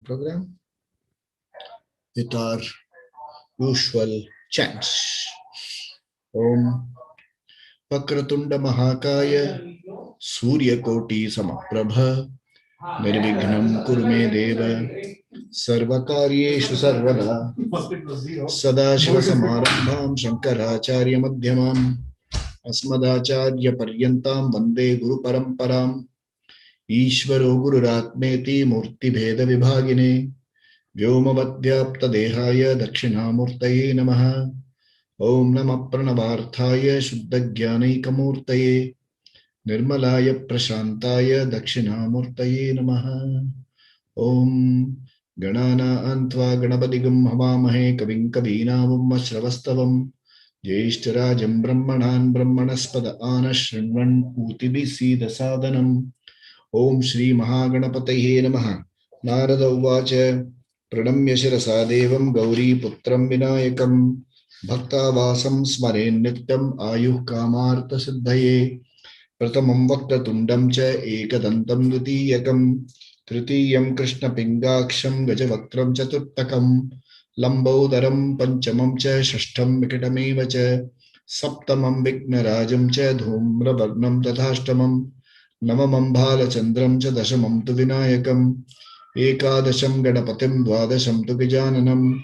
program with our usual chants. Om Vakratunda Mahakaya Surya Koti Samaprabha Nirvignam Kurme Deva Sarvakaryeshu Sarvada Sadashiva Samarambham Shankaracharya Madhyamam Asmadacharya Paryantam Vande Guru Paramparam Ishvaro Gururatmeti Murti Bheda Vibhagine Vyomavadhyapta Dehaya Dakshinamurtaye Namaha Om Namah Pranavarthaya Shuddhagyanayikamurtaye Nirmalaya Prashantaya Dakshinamurtaye Namaha Om Ganana Antva Ganapatigam Havamahe Kavim Kavinavum Shravasthavam Jyeshtarajam Brahmanan Brahmanaspada Anashrinvan Utibisi Dasadanam Om Shri Mahaganapataye Namaha Narada Uvacha Pranamya Shirasa Devam Gauri Putram Vinayakam Bhakta Vasam Smaren Nityam Ayuh Kamartha Siddhaye Pratamam Vaktatundam Cha Ekadantam Dutiyakam Tritiyam Krishna Pingaksham Gajavaktram Chaturtakam Lambaudaram Panchamam Cha Shashtam Vikitameva Cha Saptamam Vignarajam Cha Dhumra Varnam Tathashtamam Namamam Bhalachandram Cha Dashamam Tu Vinayakam Ekadasham Ganapatim Dvadasham Tu Gajananam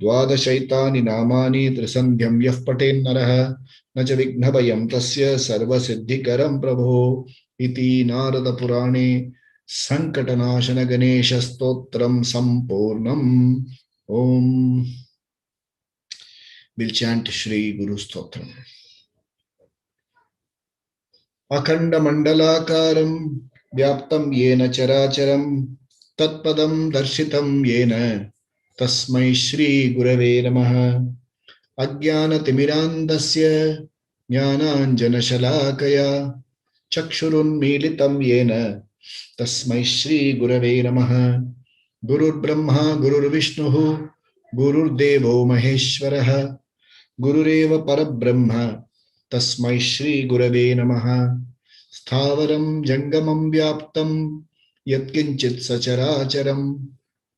Dvadashaitani Namani Trisandhyam Yah Paten Naraha Nacha Vignabhayam Tasya Sarva Siddhikaram Prabho Iti Narada Purane Sankatanashana Ganesha Stotram Sampurnam. Om. We'll chant Shri Guru Stotram. Akhanda Mandalakaram Vyaptam Yena Characharam Tatpadam Darshitam Yena Tasmai Shri Gurave Namaha Ajnana Timirandasya Jnananjana Shalakaya Chakshurun Militam Yena Tasmai Shri Gurave Namaha Gurur Brahma Gurur Vishnuhu Gurur Devo Maheshwaraha Gurureva Parabrahma Tasmai Shri Gurave Namaha Sthavaram Jangamam Vyaptam Yatkinchit Sacharacharam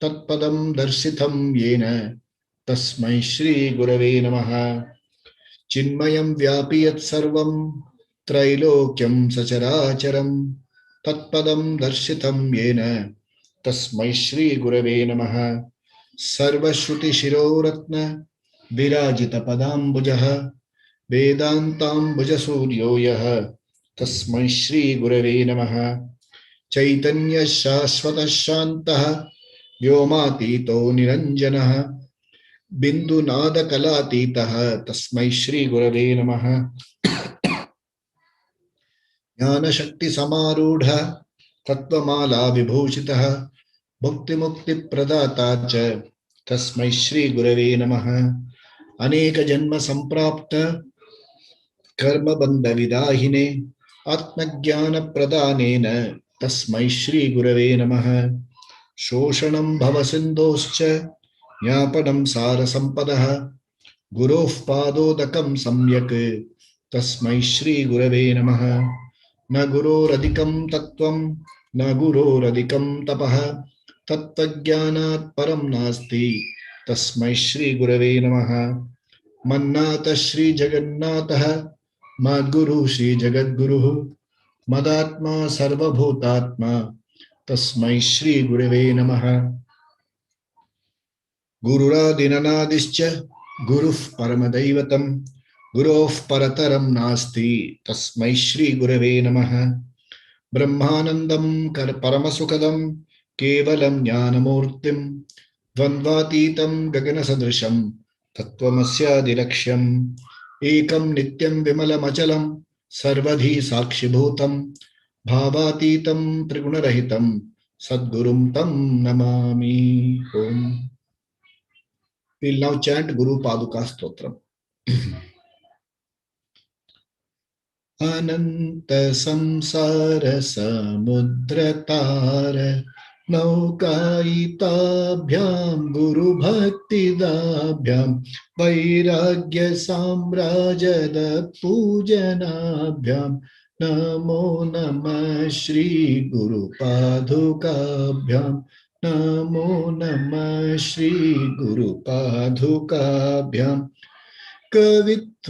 Tatpadam Darshitham Yena Tasmai Shri Gurave Namaha Chinmayam Vyapiyat Sarvam Trailokyam Sacharacharam Tatpadam Darshitham Yena Tasmai Shri Gurave Namaha Sarva Shruti Shiroratna Virajita Padam Bujaha Vedantam Bujasuryo Yaha Tasmai Shri Gurave Namaha Chaitanya Shashvata Shantaha Vyomatito Niranjanaha Bindu Nada Kalatitaha Tasmai Shri Gurave Namaha Jnana Shakti Samarudha Tattvamala Vibhushitaha Bhukti Mukti Pradata Cha Tasmai Shri Gurave Namaha Aneka Janma Samprapta Karma Bandha Vidahine Atmajnana Pradanena Tasmai Shri Gurave Namaha Shoshanam Bhavasindoscha Jnapanam Sara Sampadaha Guroh Padodakam Samyak Tasmai Shri Gurave Namaha Na Guru Radikam Tattvam Na Guru Radikam Tapaha Tattvajnanat Param Nasti Tasmai Shri Gurave Namaha Mannata Shri Jagannataha Madguru Shri Jagadguruhu Madatma Sarva Bhutatma Tasmai Shri Gurave Namaha Gurura Dinanadischa Guruf Paramadaivatam Gurof Parataram Nasti Tasmai Shri Gurave Namaha Brahmanandam Paramasukadam Kevalam Jnanamurtim Dvandvatitam Gagana Sadrisham Tattvamasya Dilaksham Ekam Nityam Vimalamachalam Sarvadhi Sakshibhutam Bhavatitam Trigunarahitam Sadgurum Tam Namami. Om. We'll now chant Guru Paduka Stotram. Ananta Samsara Samudratara Naukaitabhyam Guru Bhakti Dabhyam Vairagya Samrajada Pujanabhyam Namo Namah Shri Guru Padukabhyam नमो नमः श्री गुरु पादुकाभ्याम कवित्ववाराशि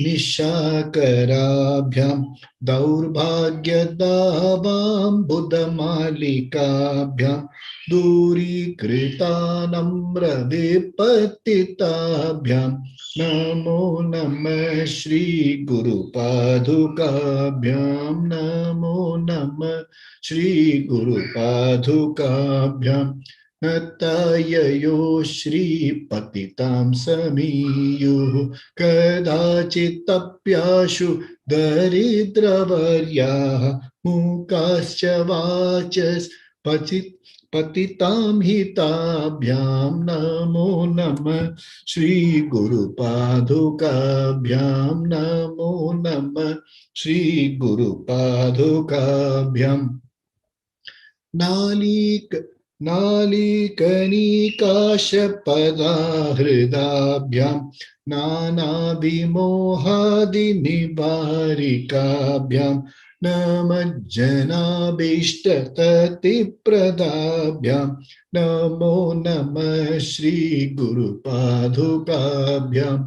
निशाकराभ्याम दौर्भाग्यदावाम्बुधमालिकाभ्याम दूरीकृतानम्रविपतिताभ्याम नमो नमः श्री गुरु पादुकाभ्याम नमो नमः श्री गुरु पादुकाभ्याम नताययो श्रीपतितां समीयुः कदाचित्तप्याशु दरिद्रवर्याः मूकाश्च पतितां हिताभ्यां नमो नमः श्रीगुरुपादुकाभ्यां नमो नमः श्रीगुरुपादुकाभ्याम् नालीकनिकाशपदाहृदाभ्यां नानाविमोहादिनिवारिकाभ्यां नमज्जनाभीष्टततिप्रदाभ्यां नमो नमः श्रीगुरुपादुकाभ्यां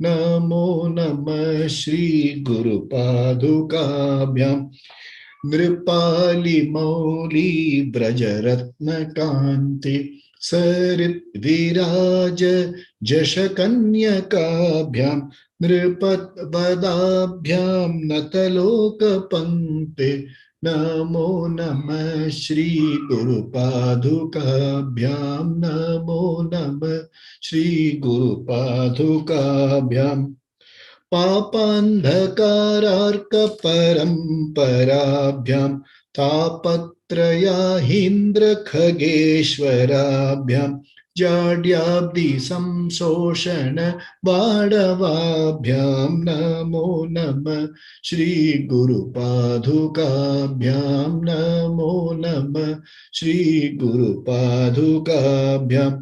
नमो नमः श्रीगुरुपादुकाभ्याम् नृपाली मौली ब्रजरत्नकान्ति सरित् विराज जशकन्यकाभ्यां नृपद्वदाभ्यां नतलोकपङ्क्ते नमो नमः श्री गुरुपादुकाभ्यां नमो नमः श्री गुरुपादुकाभ्याम् पापान्धकारार्कपरम्पराभ्यां तापत्रयाहीन्द्रखगेश्वराभ्यां जाड्याब्धि संशोषण बाणवाभ्यां नमो नमः श्री गुरुपादुकाभ्यां नमो नमः श्री गुरुपादुकाभ्यां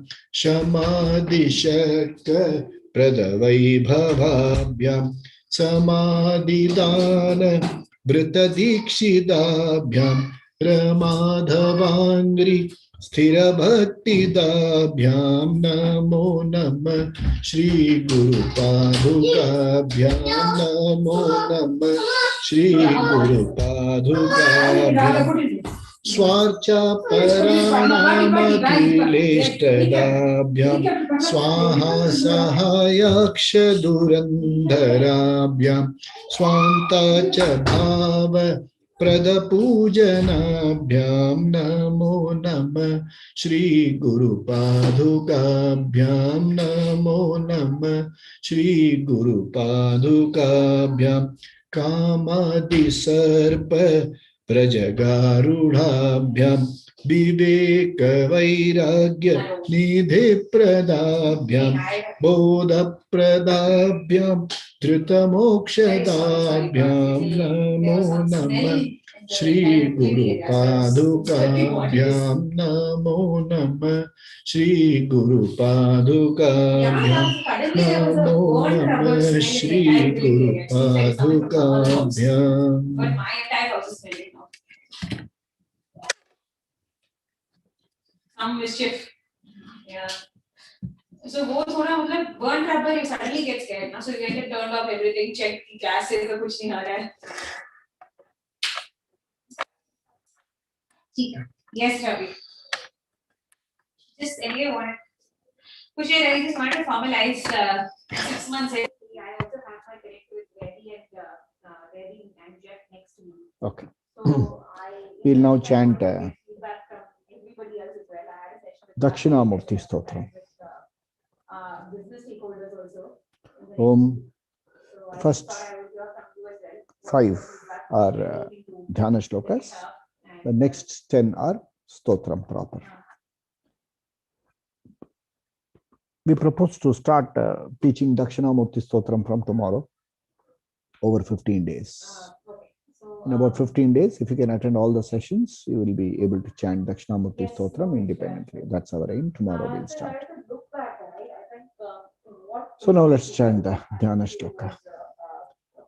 शमादिशक प्रदवैभवाभ्यां समादिदान वृतदीक्षिताभ्यां रमाधवाङ्घ्रि स्थिरभक्तिदाभ्यां नमो नमः श्री गुरुपादुकाभ्यां नमो नमः श्री गुरुपादुकाभ्यां स्वार्चापराणामखिलेष्टदाभ्यां स्वाहा सहायाक्षदुरन्धराभ्यां स्वान्ता च भाव प्रदपूजनाभ्यां नमो नमः श्री गुरुपादुकाभ्यां नमो नमः श्री गुरुपादुकाभ्यां कामादिसर्प प्रजगारूढाभ्यां विवेकवैराग्य निधिप्रदाभ्यां बोधप्रदाभ्यां धृतमोक्षदाभ्यां नमो नमः श्री गुरुपादुकाभ्यां नमो नमः श्री गुरुपादुकाभ्यां नमो नमः Shri गुरुपादुकाभ्यां some mischief. Yeah. So वो थोड़ा मतलब burnt rubber you suddenly get scared ना, so you get it turned off everything, check कि gas से तो कुछ नहीं आ रहा है. ठीक है. Yes, Ravi. Just anyway want कुछ ये I just wanted to formalize 6 months ago. I also have my connect with Reddy and Jeff next to me. Okay. So We'll now chant Dakshinamurti Stotram. Business stakeholders also. Om. First 5 are Dhyana Shlokas. The next 10 are Stotram proper. We propose to start teaching Dakshinamurti Stotram from tomorrow over 15 days. In about 15 days, if you can attend all the sessions, you will be able to chant Dakshinamurti Stotram independently. That's our aim. Tomorrow we'll start. So now let's chant the Dhyana Shloka.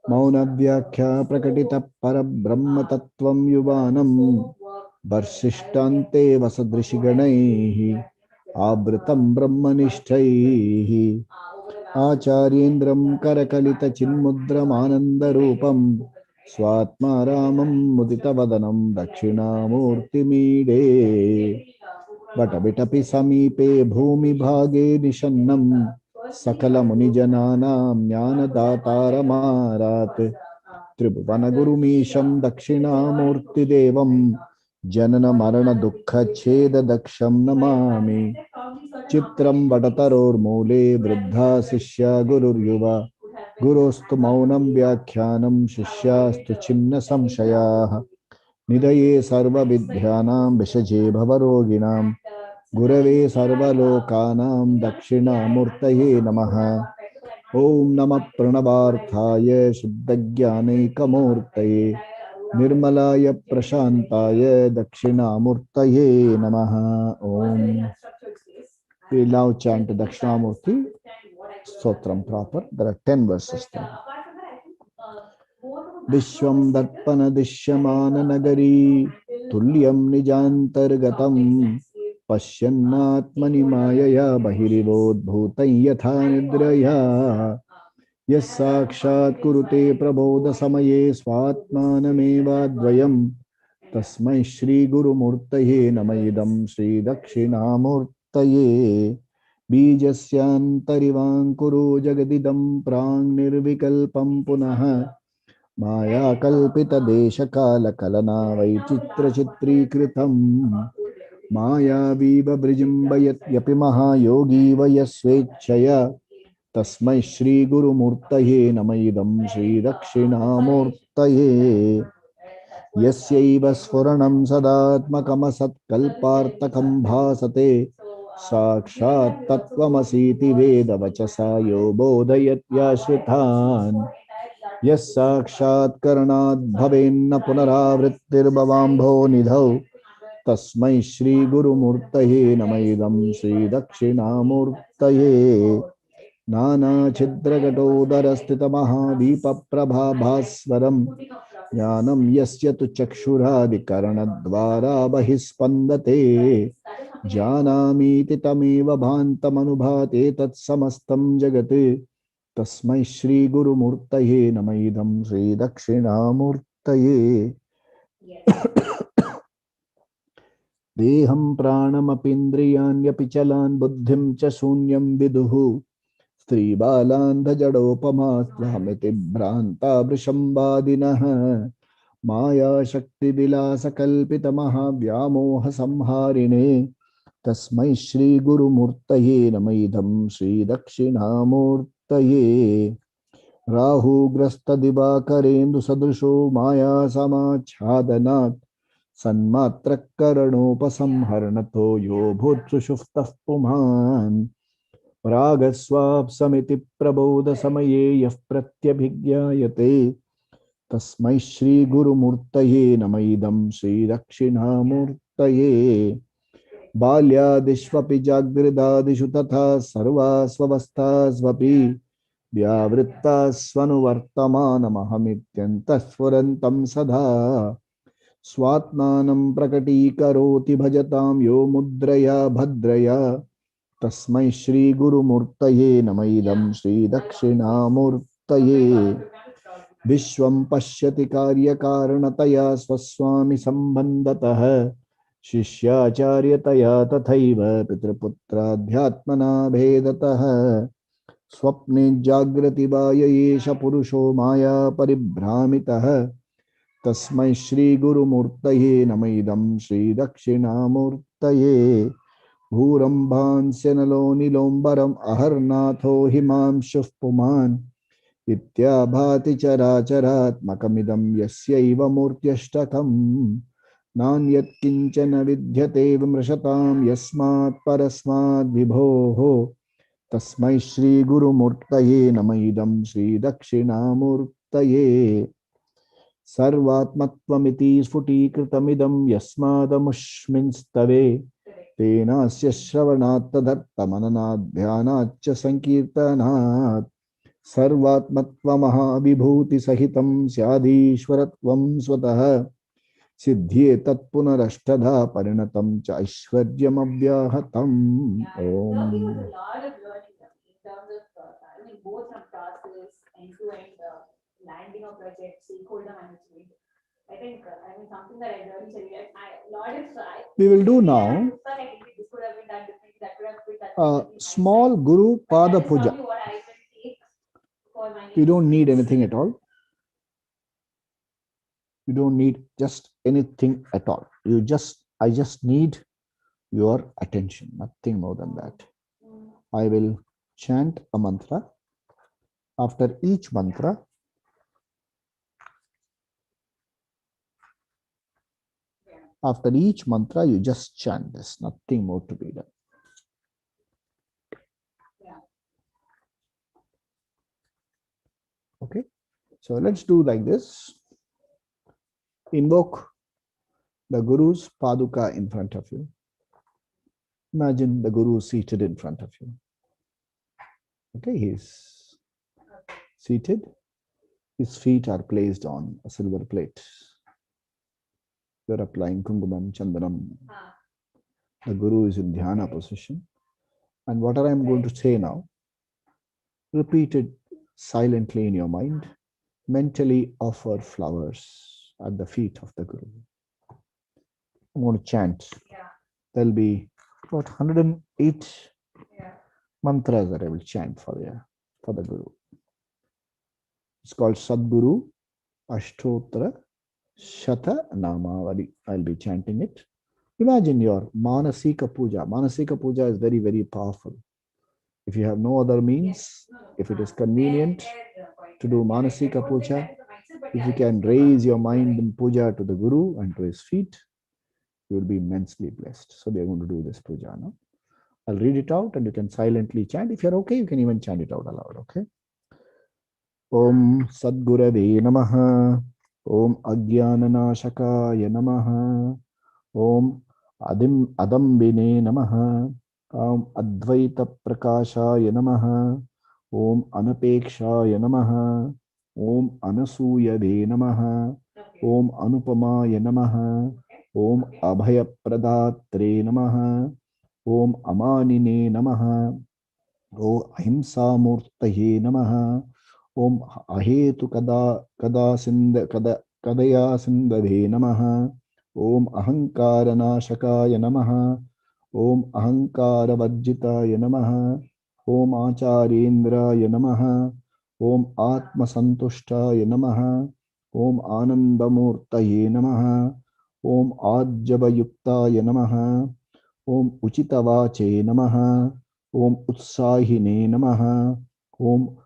Mauna Vyakhya Prakatita Parabrahma Tattvam Yuvanam वर्षिष्ठान्ते वसदृशिगणैः आवृतं ब्रह्मनिष्ठैः आचार्येन्द्रं करकलितचिन्मुद्रमानन्दरूपं स्वात्मा रामं मुदितवदनं दक्षिणामूर्तिमीडे वटविटपि समीपे भूमिभागे निषन्नं सकलमुनिजनानां ज्ञानदातारमारात् त्रिभुवनगुरुमीशं दक्षिणामूर्तिदेवं जननमरणदुःखच्छेददक्षं नमामि चित्रं वटतरोर्मूले वृद्धा शिष्या गुरुर्युवा गुरोस्तु मौनं व्याख्यानं शिष्यास्तु छिन्न संशयाः निधये सर्वविद्यानां विषजे भवरोगिणां गुरवे सर्वलोकानां दक्षिणामूर्तये नमः ओम नमः प्रणवार्थाय शुद्धज्ञानैकमूर्तये निर्मलाय प्रशान्ताय दक्षिणामूर्तये नमः ओम we now chant Dakshinamurti Stotram proper. There are 10 verses there. Vishwam Darpana Dishyamana Nagari Tulyam Nijantargatam Pashyannatmani Mayaya Bahirivod Bhutan Yatha Nidraya Yas Sakshat Kurute Prabodha Samaye Swatmanameva Dvayam Tasmai Shri Guru Murtaye Namayidam Shri Dakshinamurtaye Bijasyantarivang Jagadidam Prang Nirvikalpam Punaha Maya Kalpita Desha Kala Kalana Vaichitra Chitri Kritam Maya Viva Brijimbayat Yapimaha Yogi Vayasvechaya Tasmai Shri Guru Murtaye Namayidam Shri Dakshinamurtaye Yasyaiva Sfuranam Sadatmakam Kalpartakam Bhasate Sakshat Tattvamasiti Veda Vachasa Yo Bodhayat Yashrithan Yas Sakshat Karanad Bhavenna Punaravrittir Bhavambho Nidhau Tasmai Shri Guru Murtaye Namayidam Shri Dakshinamurtaye Nana Chidragatodara Maha Deepa Prabha Bhaswaram Jnanam Yasya Tu Chakshuradi Karanadvara Bahispandate Jnanamiti Tameva Bhantamanubhate Tat Samastam Jagate Tasmai Shri Guru Murtaye Namayidam Shri Dakshinamurtaye Deham Pranam Apindriyan Chalan Buddhim Cha Sunyam Viduhu Stri Balanda Jadopama Swamiti Branta Vrishambadinah Maya Shakti Vilasa Kalpita Maha Vyamoha Samharine Tasmai Shri Guru Murtaye Namayidam Shri Dakshinamurtaye Rahu Grasta Divakarendu Sadrisho Maya Samachhadanat Sanmatrakaranopasamharnato Yo Bhutsu Shuftah Puman Ragaswab Samiti Prabodha Samaye Yaf Pratyabhigyayate Tasmai Shri Guru Murtaye Namayidam Shri Dakshinamurtaye Balyadishvapi Jagridadishu Tatha Sarva Swavasthasvapi Vyavrittas Svanuvartamanamahamityanta Sfurantam Sadha Swatmanam Prakatikaroti Bhajatam Yo Mudraya Bhadraya Tasmai Shri Guru Murtaye Namayidam Shri Dakshinamurtaye Vishwam Pashyati Karya Karanataya Swaswami Sambandataha Shishyacharya Tathaiva Pitraputra Dhyatmana Bhedataha Swapne Jagrati Vayayesha Purusho Maya Paribhramitaha Tasmai Shri Guru Murtaye Namayidam Shri Dakshinamurtaye Bhuram Senalo Nilombaram Aharnatho Himam Shufpuman Itya Bhati Characharat Makamidam Yasyaiva Murtyashtakam Nanyat Kinchana Vidyate Vimrashatam Yasmat Parasmat Vibhoho Tasmai Shri Guru Murtaye Namayidam Shri Dakshinamurtaye Sarvatmatvamiti Sfutikritamidam Yasmadamushminstave Tenasya Shravanat Tadartamananat Dhyanatcha Sankirtanat Sarvatmatva Mahavibhuti Sahitam Syadishwaratvam Swataha Siddhye tat punarashtadha parinatam cha aishwaryam avyahatam. Yeah, there was a Om. lot of learning in terms of, I mean, both from process, end-to-end landing of projects, stakeholder management. I think, I mean, something that I really realized, lot of, We will do maybe I now had to start, like, this could have been done differently, that could have been done differently. small Guru But Pada that is Puja. probably what I can take for my You next don't need steps. anything at all. You don't need just anything at all. I just need your attention, nothing more than that. I will chant a mantra. After each mantra, you just chant this, nothing more to be done. Okay, so let's do like this. Invoke the Guru's Paduka in front of you. Imagine the Guru seated in front of you. Okay, he's seated. His feet are placed on a silver plate. You're applying Kungumam, Chandanam. The Guru is in Dhyana position. And what I'm going to say now, repeat it silently in your mind. Mentally offer flowers at the feet of the Guru. I'm going to chant. There'll be about 108 mantras that I will chant for the Guru. It's called Sadguru Ashtotra Shata Namavali. I'll be chanting it. Imagine your Manasika Puja. Manasika Puja is very, very powerful. If you have no other means, if it is convenient to do Manasika Puja, if you can raise your mind in puja to the Guru and to his feet, you will be immensely blessed. So we are going to do this puja now. I'll read it out and you can silently chant. If you're okay, you can even chant it out aloud, okay? Om Sadgurave Namaha. Om Agyananashakaya Namaha. Om Adambine Namaha. Om Advaita Prakashaya Namaha. Om Anapekshaya Namaha. Om Anasuyave Namaha. Om Anupamaya Namaha. Om Abhayapradatre Namaha. Om Amanine Namaha. Om Ahimsa Murtaye Namaha. Om Ahetu Kadaya Sindave Namaha. Om Ahankara Shakaya Namaha. Om Ahankara Vajjitaya Namaha. Om Acharyendraya Namaha. Om Atma Santushtaya Namaha. Om Anandamurtaye Namaha. Om Ajjabayuktaya Namaha. Om Uchitavache Namaha. Om Utsahine Namaha. Om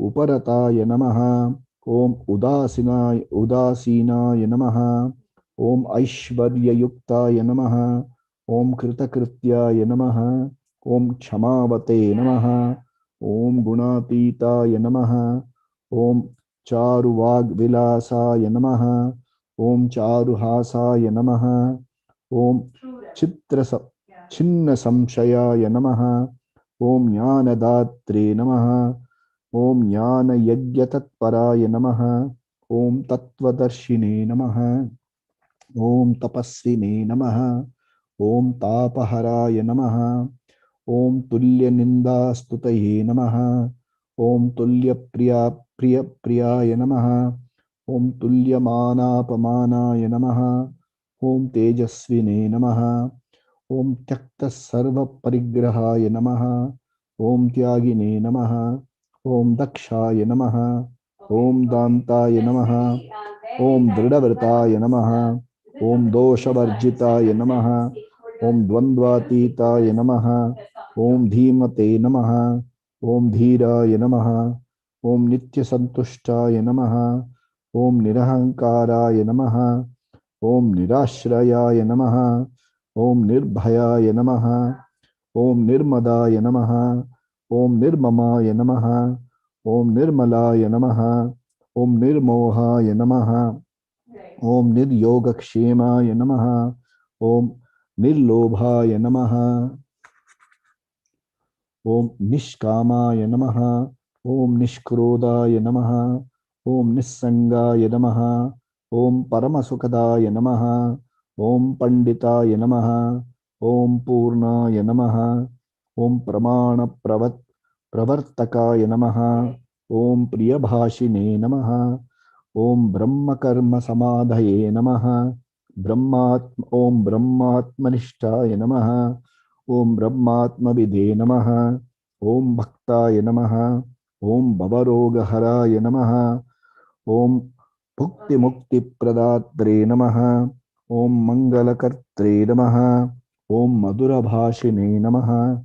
Uparataya Namaha. Om Udasinaya Namaha. Om Aishvaryayuktaya Namaha. Om Kritakrityaya Namaha. Om Kshamavate Namaha. Om Gunatitaya Namaha. Om Charuvag Vilasaya Namaha. Om Charuhasaya Namaha. Om Chinna Samshayaya Namaha. Om Jnanadatre Namaha. Om Jnana Yajyatatparaya Namaha. Om Tattvadarshine Namaha. Om Tapasvine Namaha. Om Tapaharaya Namaha. Om Tulya Ninda Stutaye Namaha. Om Tulya Priyaya Namaha. Om Tulya Manapamanaya Namaha. Om Tejasvine Namaha. Om Tyakta Sarva Parigrahaya Namaha. Om Tyagine Namaha. Om Dakshaya Namaha. Om Dantaya Namaha. Om Dridavartaya Namaha. Om Doshavarjitaya Namaha. Om Dvandvatitaya Namaha. Om Dhimate Namaha. Om Dhiraya Namaha. Om Nitya Santushtaya Namaha. Om Nirahankaraya Namaha. Om Nirashrayaya Namaha. Om Nirbhayaya Namaha. Om Nirmadaya Namaha. Om Nirmamaya Namaha. Om Nirmalaya Namaha. Om Nirmohaya Namaha. Om Niryogakshemaya Namaha. Om Nirlobhaya Namaha. Om Nishkamaya Namaha. Om Nishkrodaya Namaha. Om Nissangaya Namaha. Om Paramasukadaya Namaha. Om Panditaya Namaha. Om Purnaya Namaha. Om Pramana Pravartakaya Namaha. Om Priyabhashine Namaha. Om Brahma Karma Samadhaye Namaha. Om Brahmatmanishthaya Namaha. Om Brahmatmavidhe Namaha. Om Bhaktaya Namaha. Om Bhavarogaharaya Namaha. Om Bhukti Mukti Pradatre Namaha. Om Mangalakartre Namaha. Om Madhura Bhashine Namaha.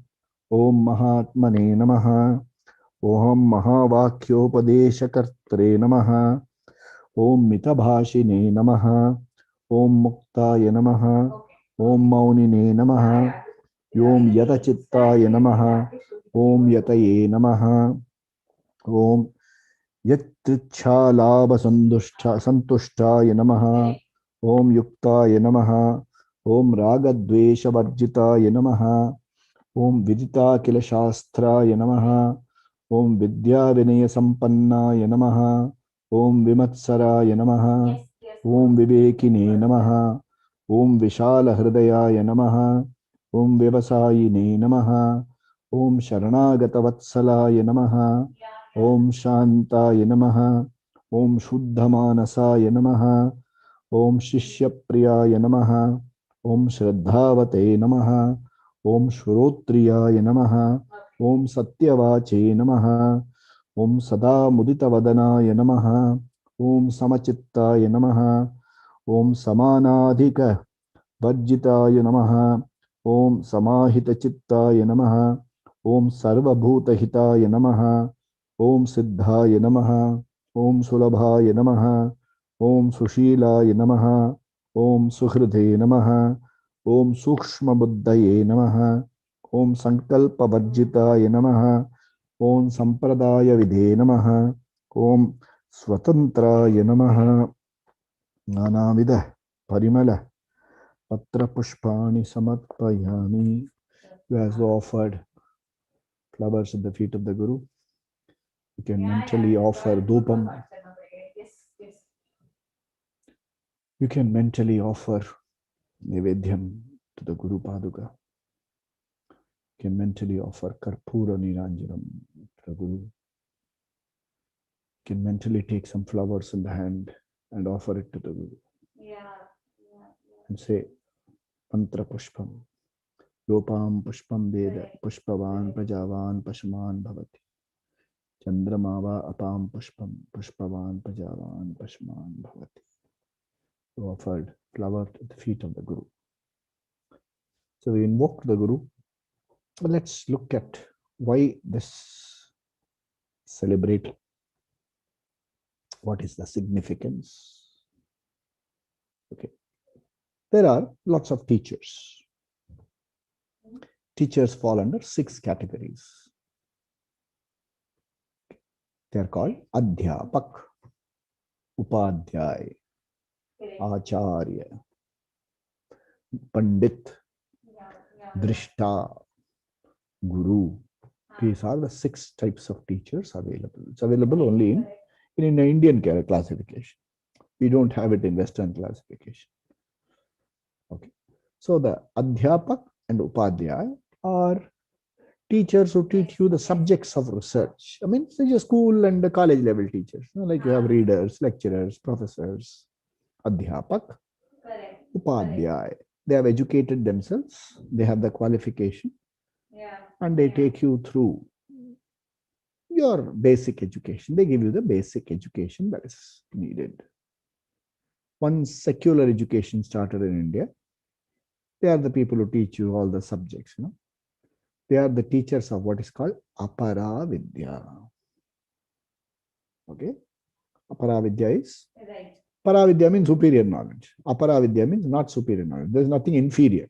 Om Mahatmane Namaha. Om Mahavakyopadeshakartre Namaha. Om Mitabhashine Namaha. Om Muktaya Namaha. Om Maunine Namaha. Om Yatachittaya Namaha. Om Yataye Namaha. Om Yatrichhalabha Santushtaya Namaha. Om Yuktaya Namaha. Om Ragadvesha Varjitaya Namaha. Om Vidita Kila Shastraya Namaha. Om Vidya Vinaya Sampannaya Namaha. Om Vimatsaraya Namaha. Om Vivekine Namaha. Om Vishala Hridayaya Namaha. Om Vivasayine Namaha. Om Sharanagata Vatsalaya Namaha. Om Shantaya Namaha. Om Shuddhamanasaya Namaha. Om Shishyapriyaya Namaha. Om Shraddhavate Namaha. Om Shrotriyaya Namaha. Om Satyavache Namaha. Om Sada Mudita Vadanaya Namaha. Om Samachittaya Namaha. Om Samanadhika Vajjitaya Namaha. Om Samahita Chittaya Namaha. Om Sarvabhuta Hitaya Namaha. Om Siddhaya Namaha. Om Sulabhaya Namaha. Om Sushilaya Namaha. Om Suhridhe Namaha. Om Sukshma Buddhaye Namaha. Om Sankalpa Vajjitaya Namaha. Om Sampradaya Vidhe Namaha. Om Swatantraya Namaha. Nanavida Parimala Patra Pushpani Samatpayami. You have offered flowers at the feet of the Guru. You can mentally offer dhupam. You can mentally offer Nivedyam to the Guru Paduka. You can mentally offer Karpura Niranjanam to the Guru. You can mentally take some flowers in the hand and offer it to the Guru. And say, Mantra Pushpam. Yopam Pushpam Veda Pushpavan Prajavan Pashman Bhavati. Chandramava Apam Pushpam Pushpavan Prajavan Pashman Bhavati. You offered flower at the feet of the Guru. So we invoke the Guru. Let's look at why this celebrate. What is the significance? Okay. There are lots of teachers. Teachers fall under 6 categories. They are called Adhyapak, Upadhyay, Acharya, Pandit, Drishta, Guru. These are the 6 types of teachers available. It's available only in Indian classification. We don't have it in Western classification. Okay. So the Adhyapak and Upadhyay are teachers who teach you the subjects of research. I mean, such a school and the college level teachers. Like you have readers, lecturers, professors. Adhyapak, Upadhyay. They have educated themselves. They have the qualification. And they take you through your basic education. They give you the basic education that is needed. Once secular education started in India, they are the people who teach you all the subjects. They are the teachers of what is called Apara Vidya. Okay? Apara Vidya is? Right. Para Vidya means superior knowledge. Apara Vidya means not superior knowledge. There is nothing inferior.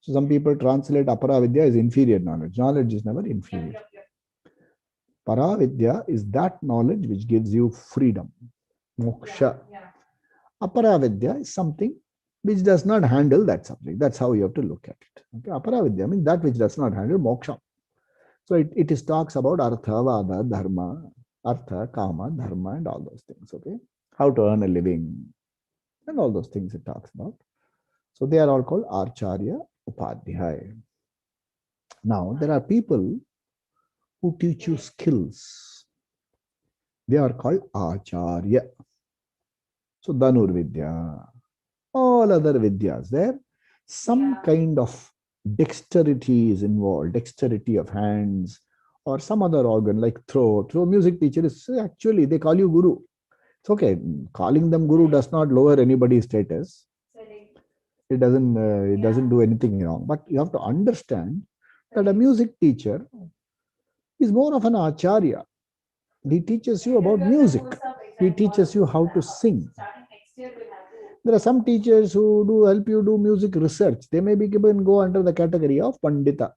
So some people translate Apara Vidya as inferior knowledge. Knowledge is never inferior. Para Vidya is that knowledge which gives you freedom, moksha. Apara Vidya is something which does not handle that subject. That's how you have to look at it. Okay? Apara Vidya means that which does not handle moksha. So it talks about Artha, Vada, Dharma, Artha, Kama, Dharma, and all those things. Okay. how to earn a living, and all those things it talks about. So they are all called Acharya Upadhyay. Now, there are people who teach you skills. They are called Acharya. So, Dhanur Vidya, all other Vidyas, there some kind of dexterity is involved, dexterity of hands or some other organ like throat. So, music teacher is actually, they call you Guru. It's okay. Calling them Guru does not lower anybody's status. It doesn't do anything wrong. But you have to understand that a music teacher is more of an Acharya. He teaches you about music. He teaches you how to sing. There are some teachers who do help you do music research. They may be given go under the category of Pandita.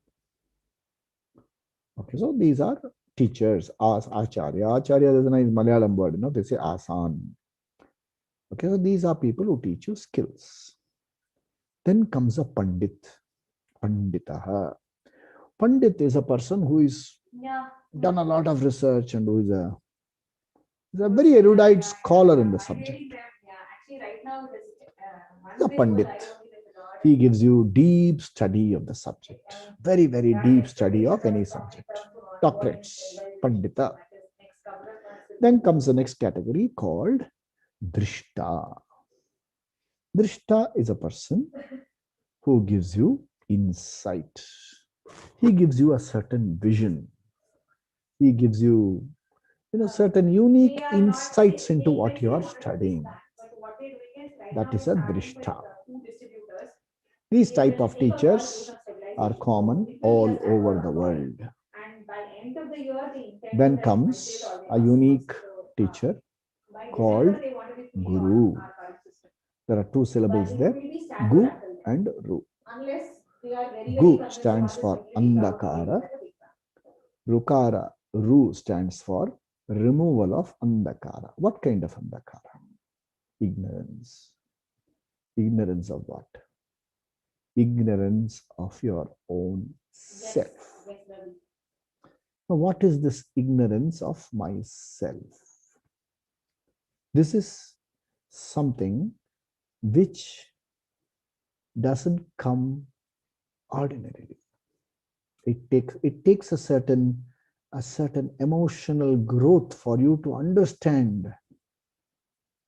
Okay, so these are teachers, as Acharya. Acharya is a nice Malayalam word, they say Asan. Okay, so these are people who teach you skills. Then comes a Pandit. Panditaha. Pandit is a person who is done a lot of research and who is a very erudite scholar in the subject. The Pandit. He gives you deep study of the subject. Very, very deep study of any subject. Doctorates. Pandita. Then comes the next category called Drishta. Drishta is a person who gives you insight. He gives you a certain vision. He gives you, certain unique insights into what you are studying. That is a Drishta. These type of teachers are common all over the world. Then comes a unique teacher called Guru. There are two syllables there, Gu and Ru. Gu stands for Andakara. Rukara, Ru stands for removal of Andakara. What kind of Andakara? Ignorance. Ignorance of what? Ignorance of your own self. Now, what is this ignorance of myself? This is something which doesn't come ordinarily. It takes a certain emotional growth for you to understand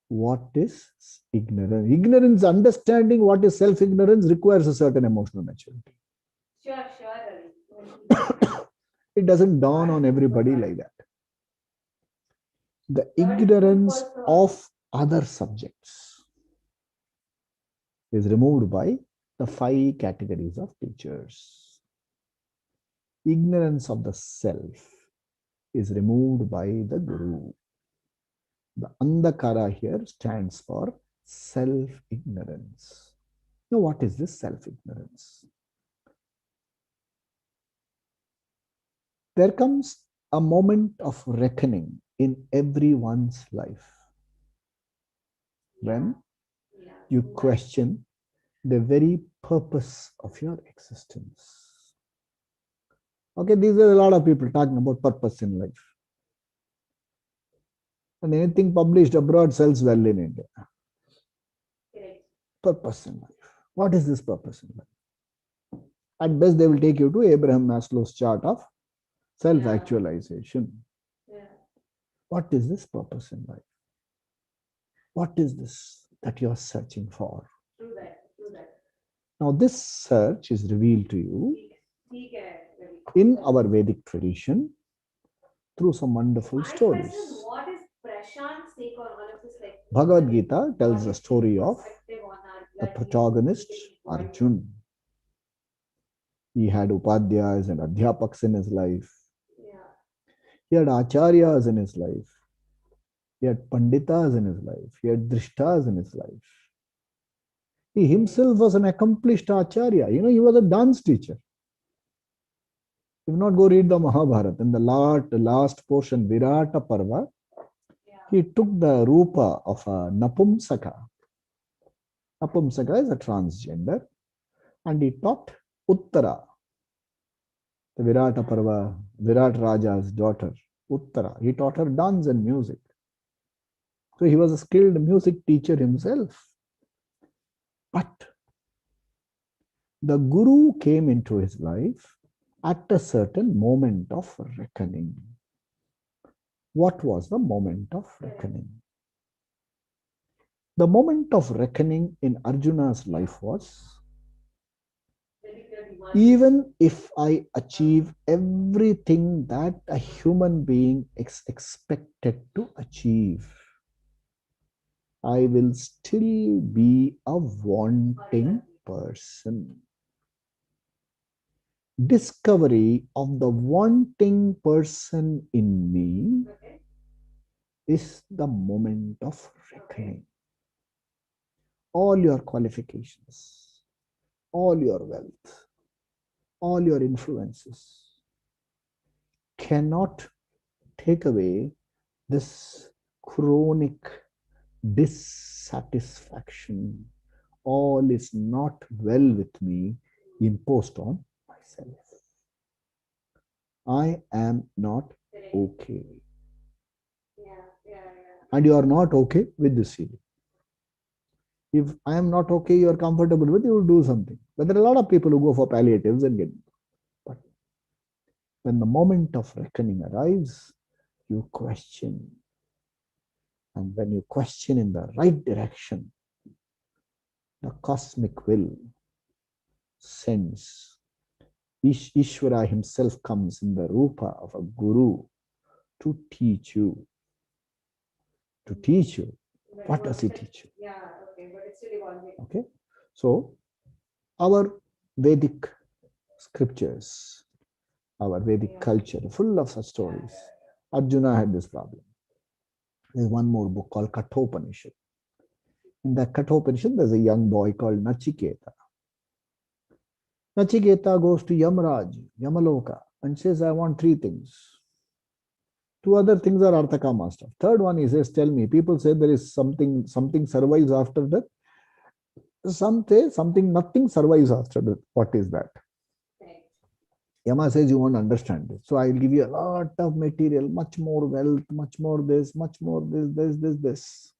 what is ignorance. Ignorance, understanding what is self-ignorance requires a certain emotional maturity. Sure. It doesn't dawn on everybody like that. The ignorance of other subjects is removed by the 5 categories of teachers. Ignorance of the self is removed by the Guru. The Andakara here stands for self-ignorance. Now, what is this self-ignorance? There comes a moment of reckoning in everyone's life when you question the very purpose of your existence. Okay, these are a lot of people talking about purpose in life. And anything published abroad sells well in India. Purpose in life. What is this purpose in life? At best, they will take you to Abraham Maslow's chart of self-actualization. What is this purpose in life? What is this that you are searching for? Now, this search is revealed to you in our Vedic tradition through some wonderful stories. What is Prashant's take on all of this? Bhagavad Gita tells the story of the protagonist Arjun. He had Upadhyayas and Adhyapaks in his life. He had Acharyas in his life. He had Panditas in his life. He had Drishtas in his life. He himself was an accomplished Acharya. He was a dance teacher. If not, go read the Mahabharata. In the last portion, Virata Parva, he took the Rupa of a Napumsaka. Napumsaka is a transgender. And he taught Uttara, the Virata Parva, Virat Raja's daughter, Uttara. He taught her dance and music. So he was a skilled music teacher himself. But the guru came into his life at a certain moment of reckoning. What was the moment of reckoning? The moment of reckoning in Arjuna's life was, even if I achieve everything that a human being is expected to achieve, I will still be a wanting person. Discovery of the wanting person in me is the moment of reckoning. All your qualifications, all your wealth, all your influences cannot take away this chronic dissatisfaction. All is not well with me imposed on myself. I am not okay. And you are not okay with this feeling. If I am not okay, you are comfortable with, you will do something. But there are a lot of people who go for palliatives and get. But when the moment of reckoning arrives, you question. And when you question in the right direction, the cosmic will sends. Ishvara himself comes in the rupa of a guru to teach you. To teach you. What does he teach you? Yeah, okay, but it's still evolving. Okay. So, our Vedic scriptures, our Vedic culture, full of such stories. Arjuna had this problem. There's one more book called Kathopanishad. In the Kathopanishad, there's a young boy called Nachiketa. Nachiketa goes to Yamraj, Yamaloka, and says, I want three things. Two other things are Arthakama stuff. Third one, he says, tell me. People say there is something survives after death. Some say something, nothing survives after death. What is that? Yama says, you won't understand this. So I will give you a lot of material, much more wealth, much more this, much more this.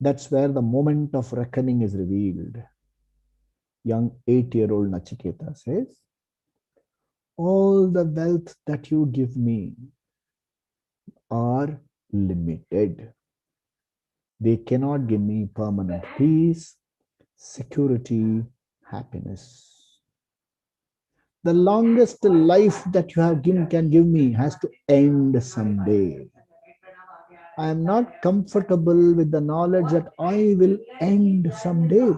That's where the moment of reckoning is revealed. Young 8-year-old Nachiketa says, all the wealth that you give me are limited. They cannot give me permanent peace, security, happiness. The longest life that you have given can give me has to end someday. I am not comfortable with the knowledge that I will end someday.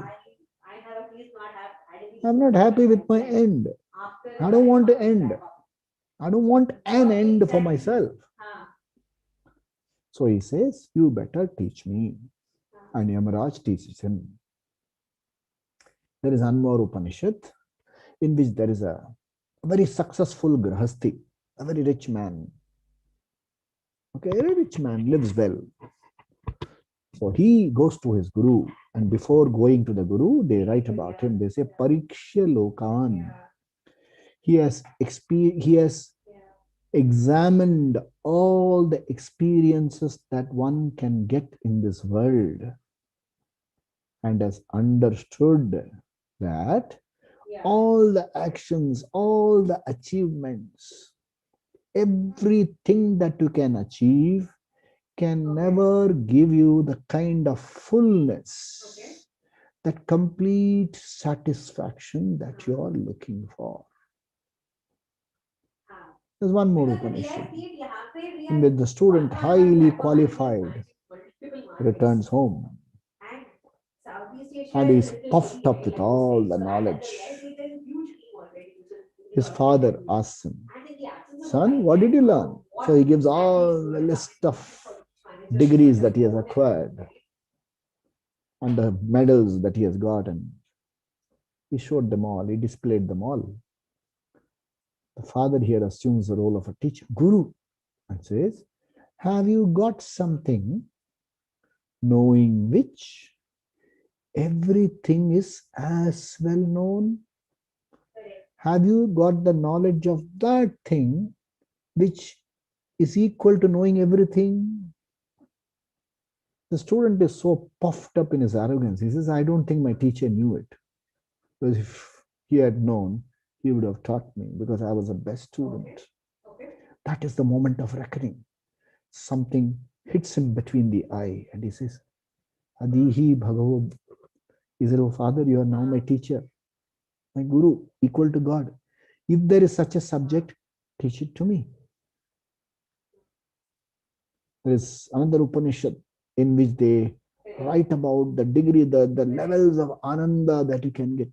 I'm not happy with my end. I don't want to end. I don't want an end for myself. So he says, you better teach me. And Yamaraj teaches him. There is Anmar Upanishad, in which there is a very successful grahasti, a very rich man. Okay, a very rich man lives well. So he goes to his guru, and before going to the guru, they write about him. They say Pariksha Lokan. He has examined all the experiences that one can get in this world, and has understood that all the actions, all the achievements, everything that you can achieve can never give you the kind of fullness, that complete satisfaction that you are looking for. There's one more Upanishad in which the student, highly qualified, returns home and is puffed up with all the knowledge. His father asks him, son, what did you learn? So he gives all the list of degrees that he has acquired and the medals that he has gotten. He showed them all, he displayed them all. The father here assumes the role of a teacher, guru, and says, have you got something knowing which everything is as well known? Have you got the knowledge of that thing which is equal to knowing everything? The student is so puffed up in his arrogance. He says, I don't think my teacher knew it. Because if he had known, he would have taught me because I was the best student. Okay. That is the moment of reckoning. Something hits him between the eye and he says, Adihi Bhagavad. He said, oh Father, you are now my teacher, my Guru, equal to God. If there is such a subject, teach it to me. There is another Upanishad in which they write about the degree, the levels of ananda that you can get.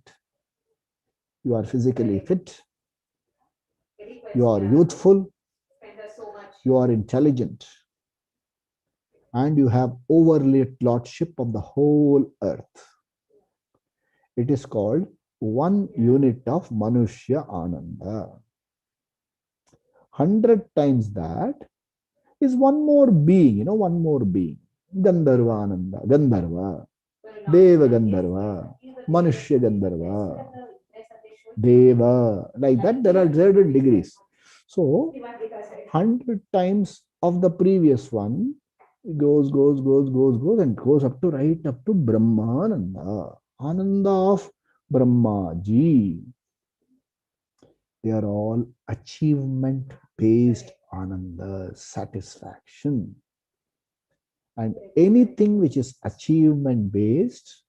You are physically fit, you are youthful, you are intelligent, and you have overlaid lordship of the whole earth. It is called one unit of Manushya Ananda. 100 times that is one more being, one more being. Gandharva Ananda, Gandharva, Deva Gandharva, Manushya Gandharva, Deva. Like that, there are certain degrees. So, 100 times of the previous one goes, and goes up to right up to Brahmananda. Ananda of Brahmaji. They are all achievement-based ananda, satisfaction. And anything which is achievement-based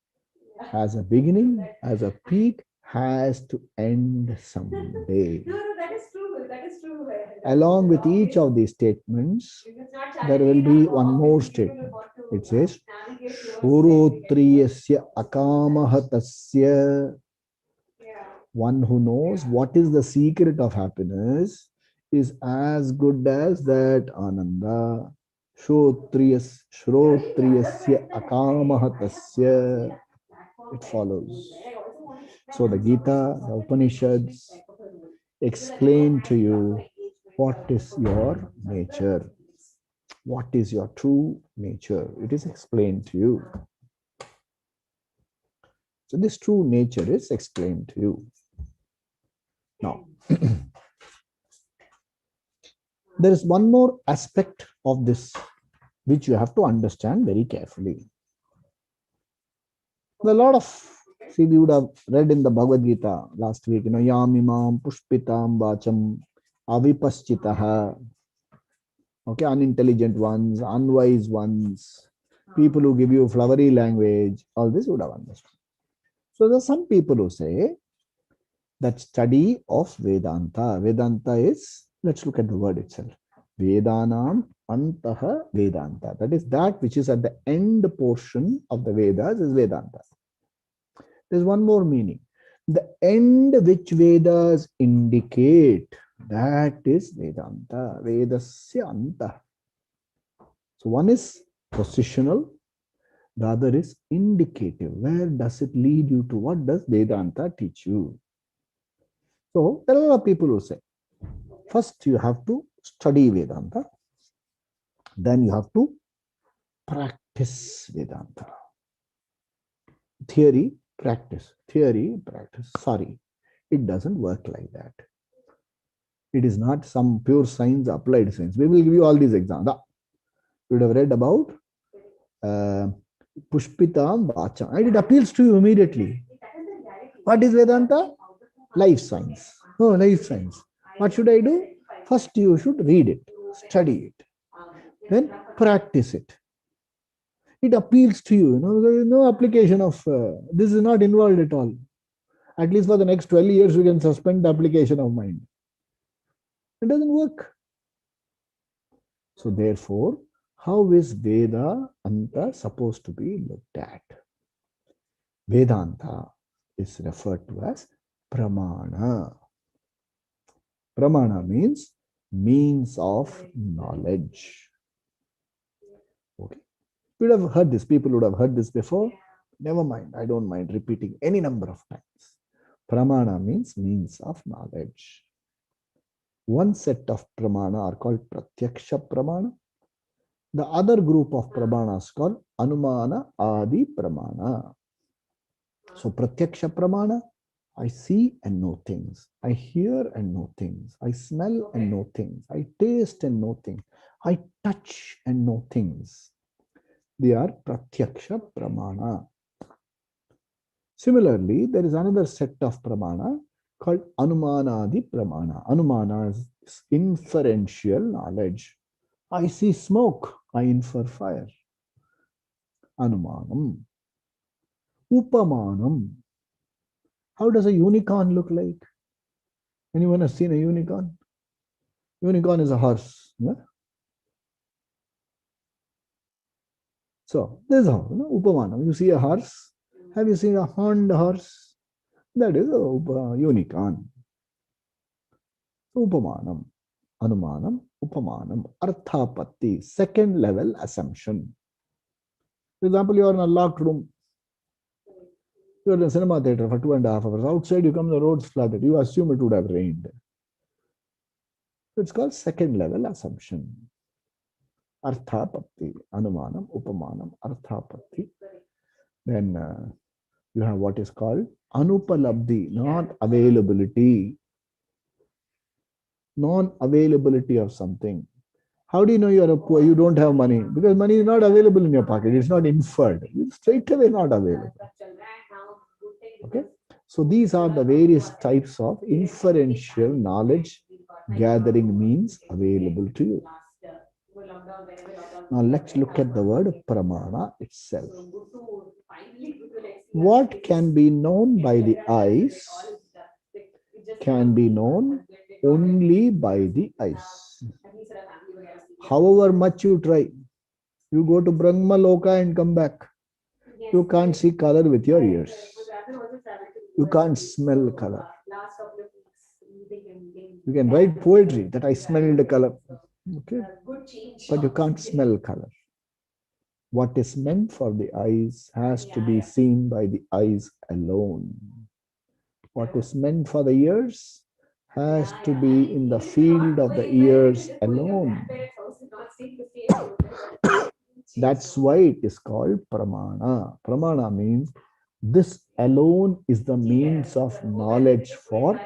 has a beginning, has a peak, has to end someday. No, that is true. That is true. Along with each of these statements, there will be one more statement. It says, Shurotriyasya akamahatasya. One who knows what is the secret of happiness is as good as that ananda. Shrotriyasya akamahatasya. It follows. So the Gita, the Upanishads explain to you what is your nature. What is your true nature? It is explained to you. So this true nature is explained to you. Now, there is one more aspect of this which you have to understand very carefully. There are a lot of, see, we would have read in the Bhagavad Gita last week, Yamimam Pushpitam Vacham Avipaschitaha. Okay, unintelligent ones, unwise ones, people who give you flowery language, all this you would have understood. So there are some people who say that study of Vedanta. Vedanta is, let's look at the word itself. Vedanam Antaha Vedanta. That is that which is at the end portion of the Vedas is Vedanta. There's one more meaning. The end which Vedas indicate, that is Vedanta. Vedasya Anta. So one is positional, the other is indicative. Where does it lead you to? What does Vedanta teach you? So there are a lot of people who say, first you have to study Vedanta, then you have to practice Vedanta. Theory, practice. Theory, practice. Sorry, it doesn't work like that. It is not some pure science, applied science. We will give you all these examples. You would have read about Pushpitam Vacham, and it appeals to you immediately. What is Vedanta? Life science. Oh, life science. What should I do? First, you should read it, study it, then practice it. It appeals to you. There is no application of this is not involved at all. At least for the next 12 years, you can suspend the application of mind. It doesn't work. So therefore, how is Vedanta supposed to be looked at? Vedanta is referred to as Pramana. Pramana means means of knowledge. Okay. You would have heard this. People would have heard this before. Never mind. I don't mind repeating any number of times. Pramana means of knowledge. One set of pramana are called Pratyaksha Pramana. The other group of pramanas called Anumana Adi Pramana. So Pratyaksha Pramana, I see and know things. I hear and know things. I smell and know things. I taste and know things. I touch and know things. They are pratyaksha pramana. Similarly, there is another set of pramana called anumanadi pramana. Anumana is inferential knowledge. I see smoke, I infer fire. Anumanam. Upamanam. How does a unicorn look like? Anyone has seen a unicorn? Unicorn is a horse. Yeah? So, this is how, Upamanam. You see a horse. Have you seen a horned horse? That is a unicorn. Upamanam. Anumanam. Upamanam. Arthapatti. Second level assumption. For example, you are in a locked room. You are in a cinema theater for 2.5 hours. Outside, you come, the road's flooded. You assume it would have rained. It's called second level assumption. Arthapatti. Anumanam. Upamanam. Arthapatti. Then you have what is called anupalabdhi, not availability. Non-availability of something. How do you know you are poor? You don't have money because money is not available in your pocket. It's not inferred. It's straight away not available. Okay. So these are the various types of inferential knowledge gathering means available to you. Now let's look at the word pramana itself. What can be known by the eyes can be known only by the eyes. However much you try, you go to Brahma Loka and come back. You can't see color with your ears. You can't smell color. You can write poetry that I smelled the color. Okay? But you can't smell color. What is meant for the eyes has to be seen by the eyes alone. What is meant for the ears has to be in the field of the ears alone. That's why it is called pramana. Pramana means this alone is the means of knowledge for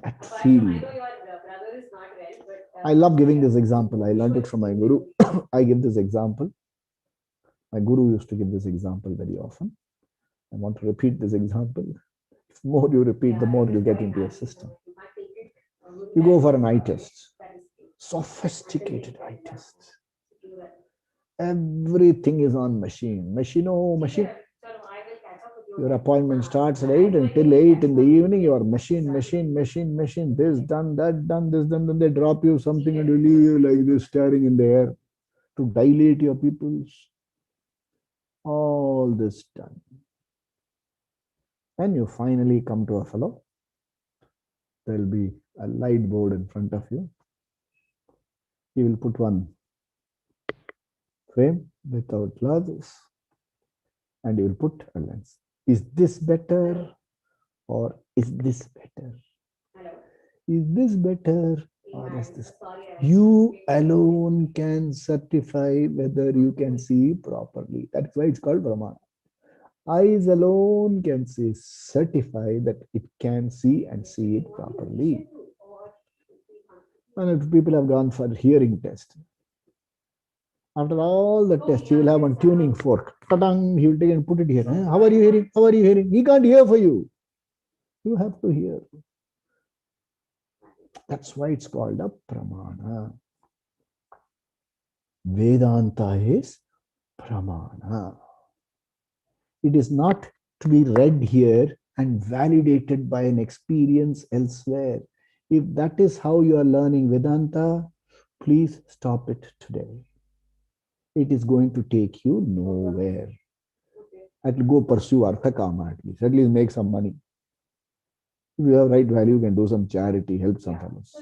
that field. I love giving this example. I learned it from my guru. I give this example. My guru used to give this example very often. I want to repeat this example. The more you repeat, the more you get into your system. You go for an eye test. Sophisticated eye test. Everything is on machine. Machine. Your appointment starts at 8 until 8 in the evening. You are machine. This done, that done, this done. Then they drop you something and you leave you like this, staring in the air to dilate your pupils. All this done. When you finally come to a fellow, there will be a light board in front of you. He will put one frame without glasses and he will put a lens. Is this better or is this better? Is this better or is this? You alone can certify whether you can see properly. That's why it's called Brahman. Eyes alone can say, certify that it can see and see it properly. And if people have gone for hearing test, after all the tests, you will have one tuning fork. Ta-dang, he will take and put it here. How are you hearing? How are you hearing? He can't hear for you. You have to hear. That's why it's called a pramana. Vedanta is pramana. It is not to be read here and validated by an experience elsewhere. If that is how you are learning Vedanta, please stop it today. It is going to take you nowhere. At least go pursue Artha Kama at least make some money. If you have right value, you can do some charity, help some fellows.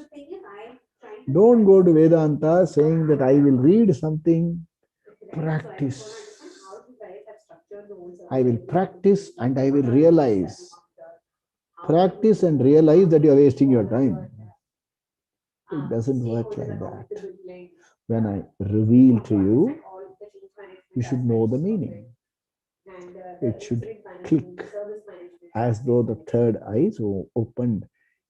Don't go to Vedanta saying that I will read something, practice. I will practice and I will realize. Practice and realize that you are wasting your time. It doesn't work like that. When I reveal to you, you should know the meaning. It should click as though the third eye is opened.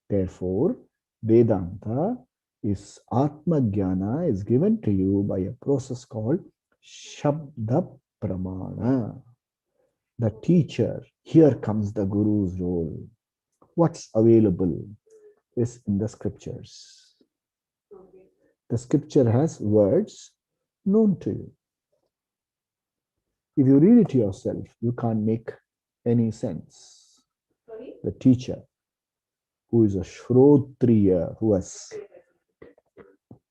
Therefore, Vedanta is Atma Jnana is given to you by a process called Shabda Pramana. The teacher, here comes the Guru's role. What's available is in the scriptures. The scripture has words known to you. If you read it yourself, you can't make any sense. The teacher, who is a Shrotriya, who has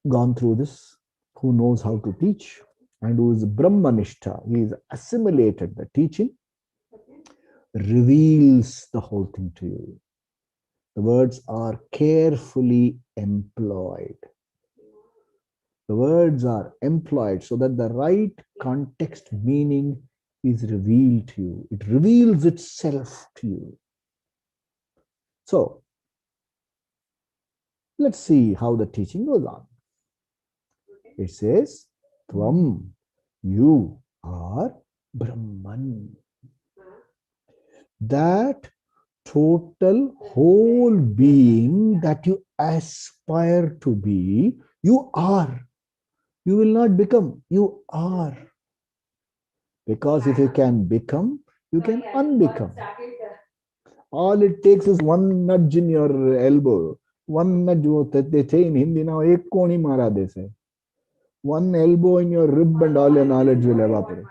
gone through this, who knows how to teach, and who is Brahmanishta, he is assimilated the teaching, reveals the whole thing to you. The words are carefully employed. The words are employed so that the right context meaning is revealed to you. It reveals itself to you. So, let's see how the teaching goes on. It says, Tvam, you are Brahman. That total whole being that you aspire to be, you are. You will not become, you are. Because if you can become, you can unbecome. All it takes is one nudge in your elbow. One nudge, they say in Hindi now, ek koni mara they say. One elbow in your rib and all your knowledge will evaporate.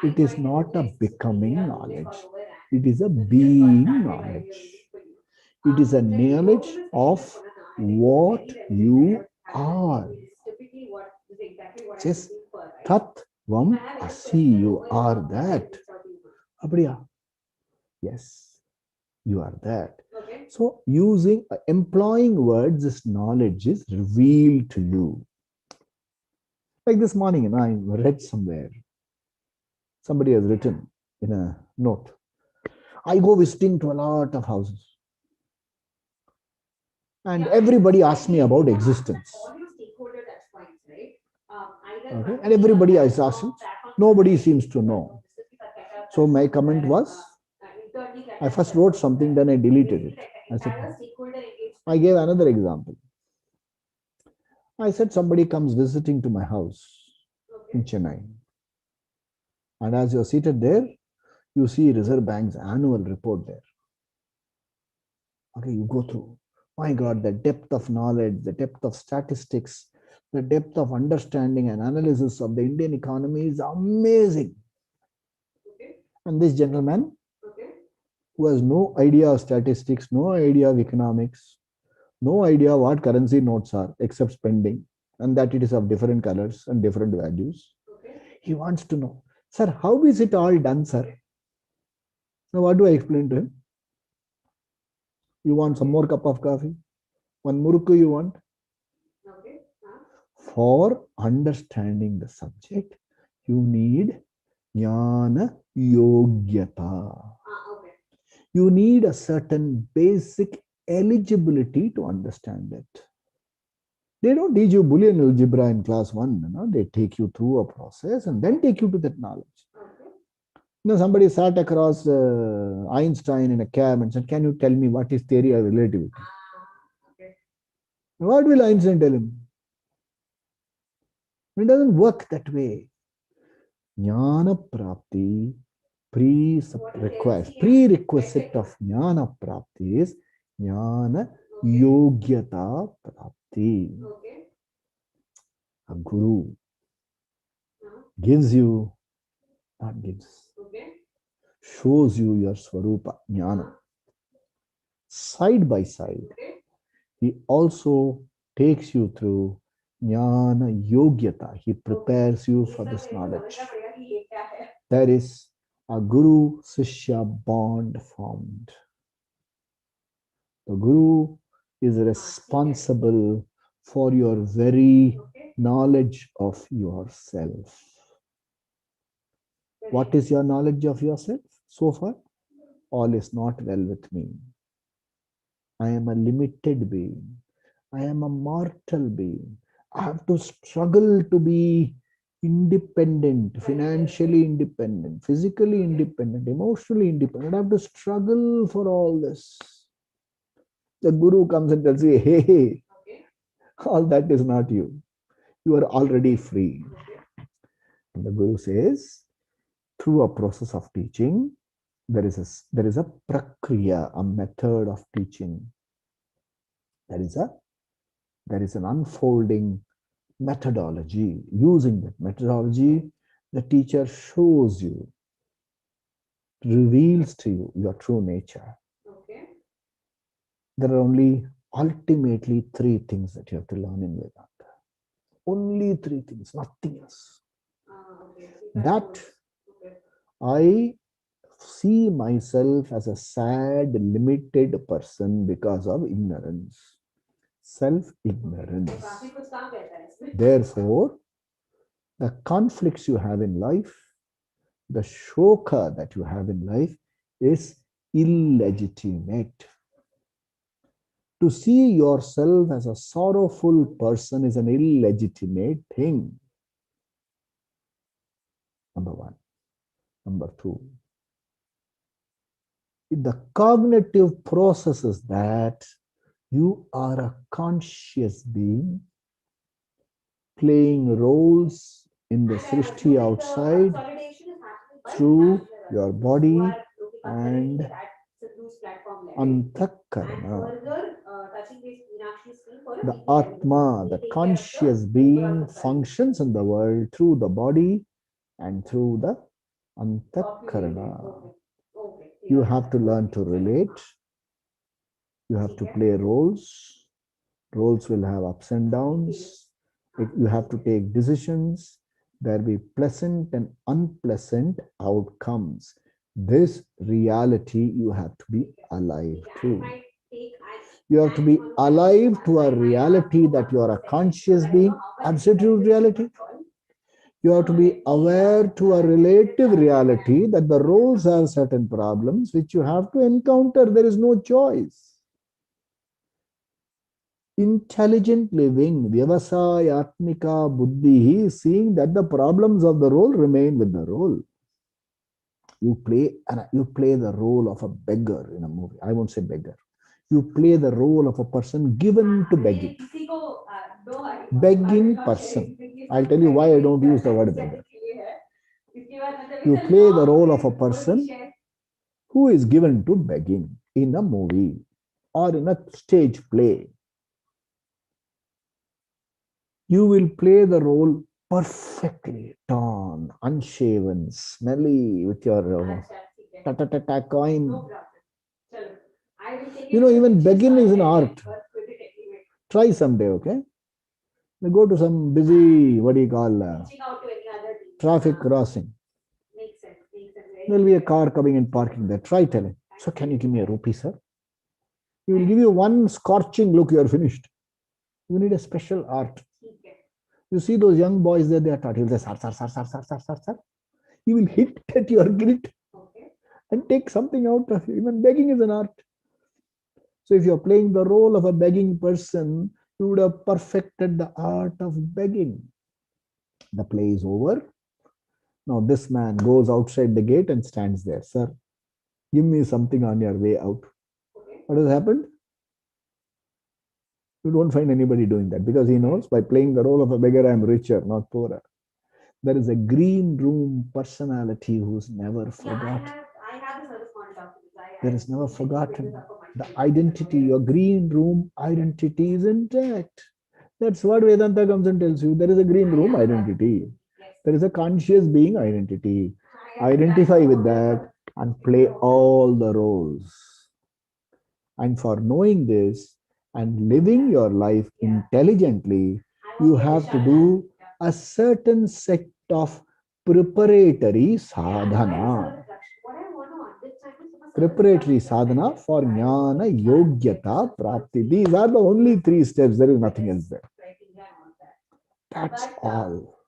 It is not a becoming knowledge. It is a being knowledge. It is a knowledge of what you are. Just tat vam asi, you are that. Abriya. Yes, you are that. So employing words, this knowledge is revealed to you. Like this morning, I read somewhere, somebody has written in a note, I go visiting to a lot of houses. And everybody asks me about existence. Okay? And everybody is asking, nobody seems to know. So my comment was, I first wrote something, then I deleted it. I gave another example. I said somebody comes visiting to my house in Chennai. And as you're seated there, you see Reserve Bank's annual report there. Okay, you go through. My God, the depth of knowledge, the depth of statistics, the depth of understanding and analysis of the Indian economy is amazing. And this gentleman, who has no idea of statistics, no idea of economics, no idea what currency notes are except spending, and that it is of different colors and different values. He wants to know, sir, how is it all done, sir? Now, what do I explain to him? You want some more cup of coffee? One murukku you want? For understanding the subject, you need jnana yogyata. You need a certain basic eligibility to understand it. They don't teach you Boolean algebra in class 1. No? They take you through a process and then take you to that knowledge. Somebody sat across Einstein in a cab and said, can you tell me what is theory of relativity? What will Einstein tell him? It doesn't work that way. Jnana prapti, prerequisite of jnana prapti is jnana yogyata prapti. A guru gives you, not gives, shows you your swarupa, jnana. Side by side, he also takes you through jnana yogyata. He prepares you for this knowledge. There is a guru-sishya bond formed. The guru is responsible for your very knowledge of yourself. What is your knowledge of yourself so far? All is not well with me. I am a limited being. I am a mortal being. I have to struggle to be independent, financially independent, physically independent, emotionally independent. I have to struggle for all this. The guru comes and tells you, hey, all that is not you. You are already free. And the Guru says, through a process of teaching, there is a prakriya, a method of teaching. There is an unfolding methodology. Using that methodology, the teacher shows you, reveals to you your true nature. Okay. There are only ultimately three things that you have to learn in Vedanta. Only three things, nothing else. Okay. That Okay. I see myself as a sad, limited person because of ignorance, self-ignorance. Therefore, the conflicts you have in life, the shoka that you have in life is illegitimate. To see yourself as a sorrowful person is an illegitimate thing. Number one. Number two, the cognitive process is that you are a conscious being playing roles in the srishti outside through your body and antakarana. The Atma, the conscious being, functions in the world through the body and through the antakarana. You have to learn to relate. You have to play roles. Roles will have ups and downs. You have to take decisions. There will be pleasant and unpleasant outcomes. This reality you have to be alive to. You have to be alive to a reality that you are a conscious being, absolute reality. You have to be aware to a relative reality that the roles have certain problems which you have to encounter. There is no choice. Intelligent living, vyavasayatmika buddhi, is seeing that the problems of the role remain with the role. You play the role of a beggar in a movie. I won't say beggar. You play the role of a person given to begging. Begging person. I'll tell you why I don't use the word beggar. You play the role of a person who is given to begging in a movie or in a stage play. You will play the role perfectly, torn, unshaven, smelly, with your coin. Even begging is an art. Try someday, okay? We go to some busy, traffic crossing. There will be a car coming and parking there. Try telling, so can you give me a rupee, sir? He will give you one scorching look, you are finished. You need a special art. You see those young boys there, they are taught. He will say, sir. He will hit at your guilt and take something out of you. Even begging is an art. So if you're playing the role of a begging person, you would have perfected the art of begging. The play is over. Now this man goes outside the gate and stands there. Sir, give me something on your way out. What has happened? You don't find anybody doing that because he knows by playing the role of a beggar, I am richer, not poorer. There is a green room personality who's never forgotten. There is never forgotten. The identity, your green room identity is intact. That's what Vedanta comes and tells you. There is a green room identity. There is a conscious being identity. Identify with that and play all the roles. And for knowing this and living your life intelligently, you have to do a certain set of preparatory sadhana. Preparatory sadhana for jnana yogyata prapti. These are the only three steps. There is nothing else there. That's all.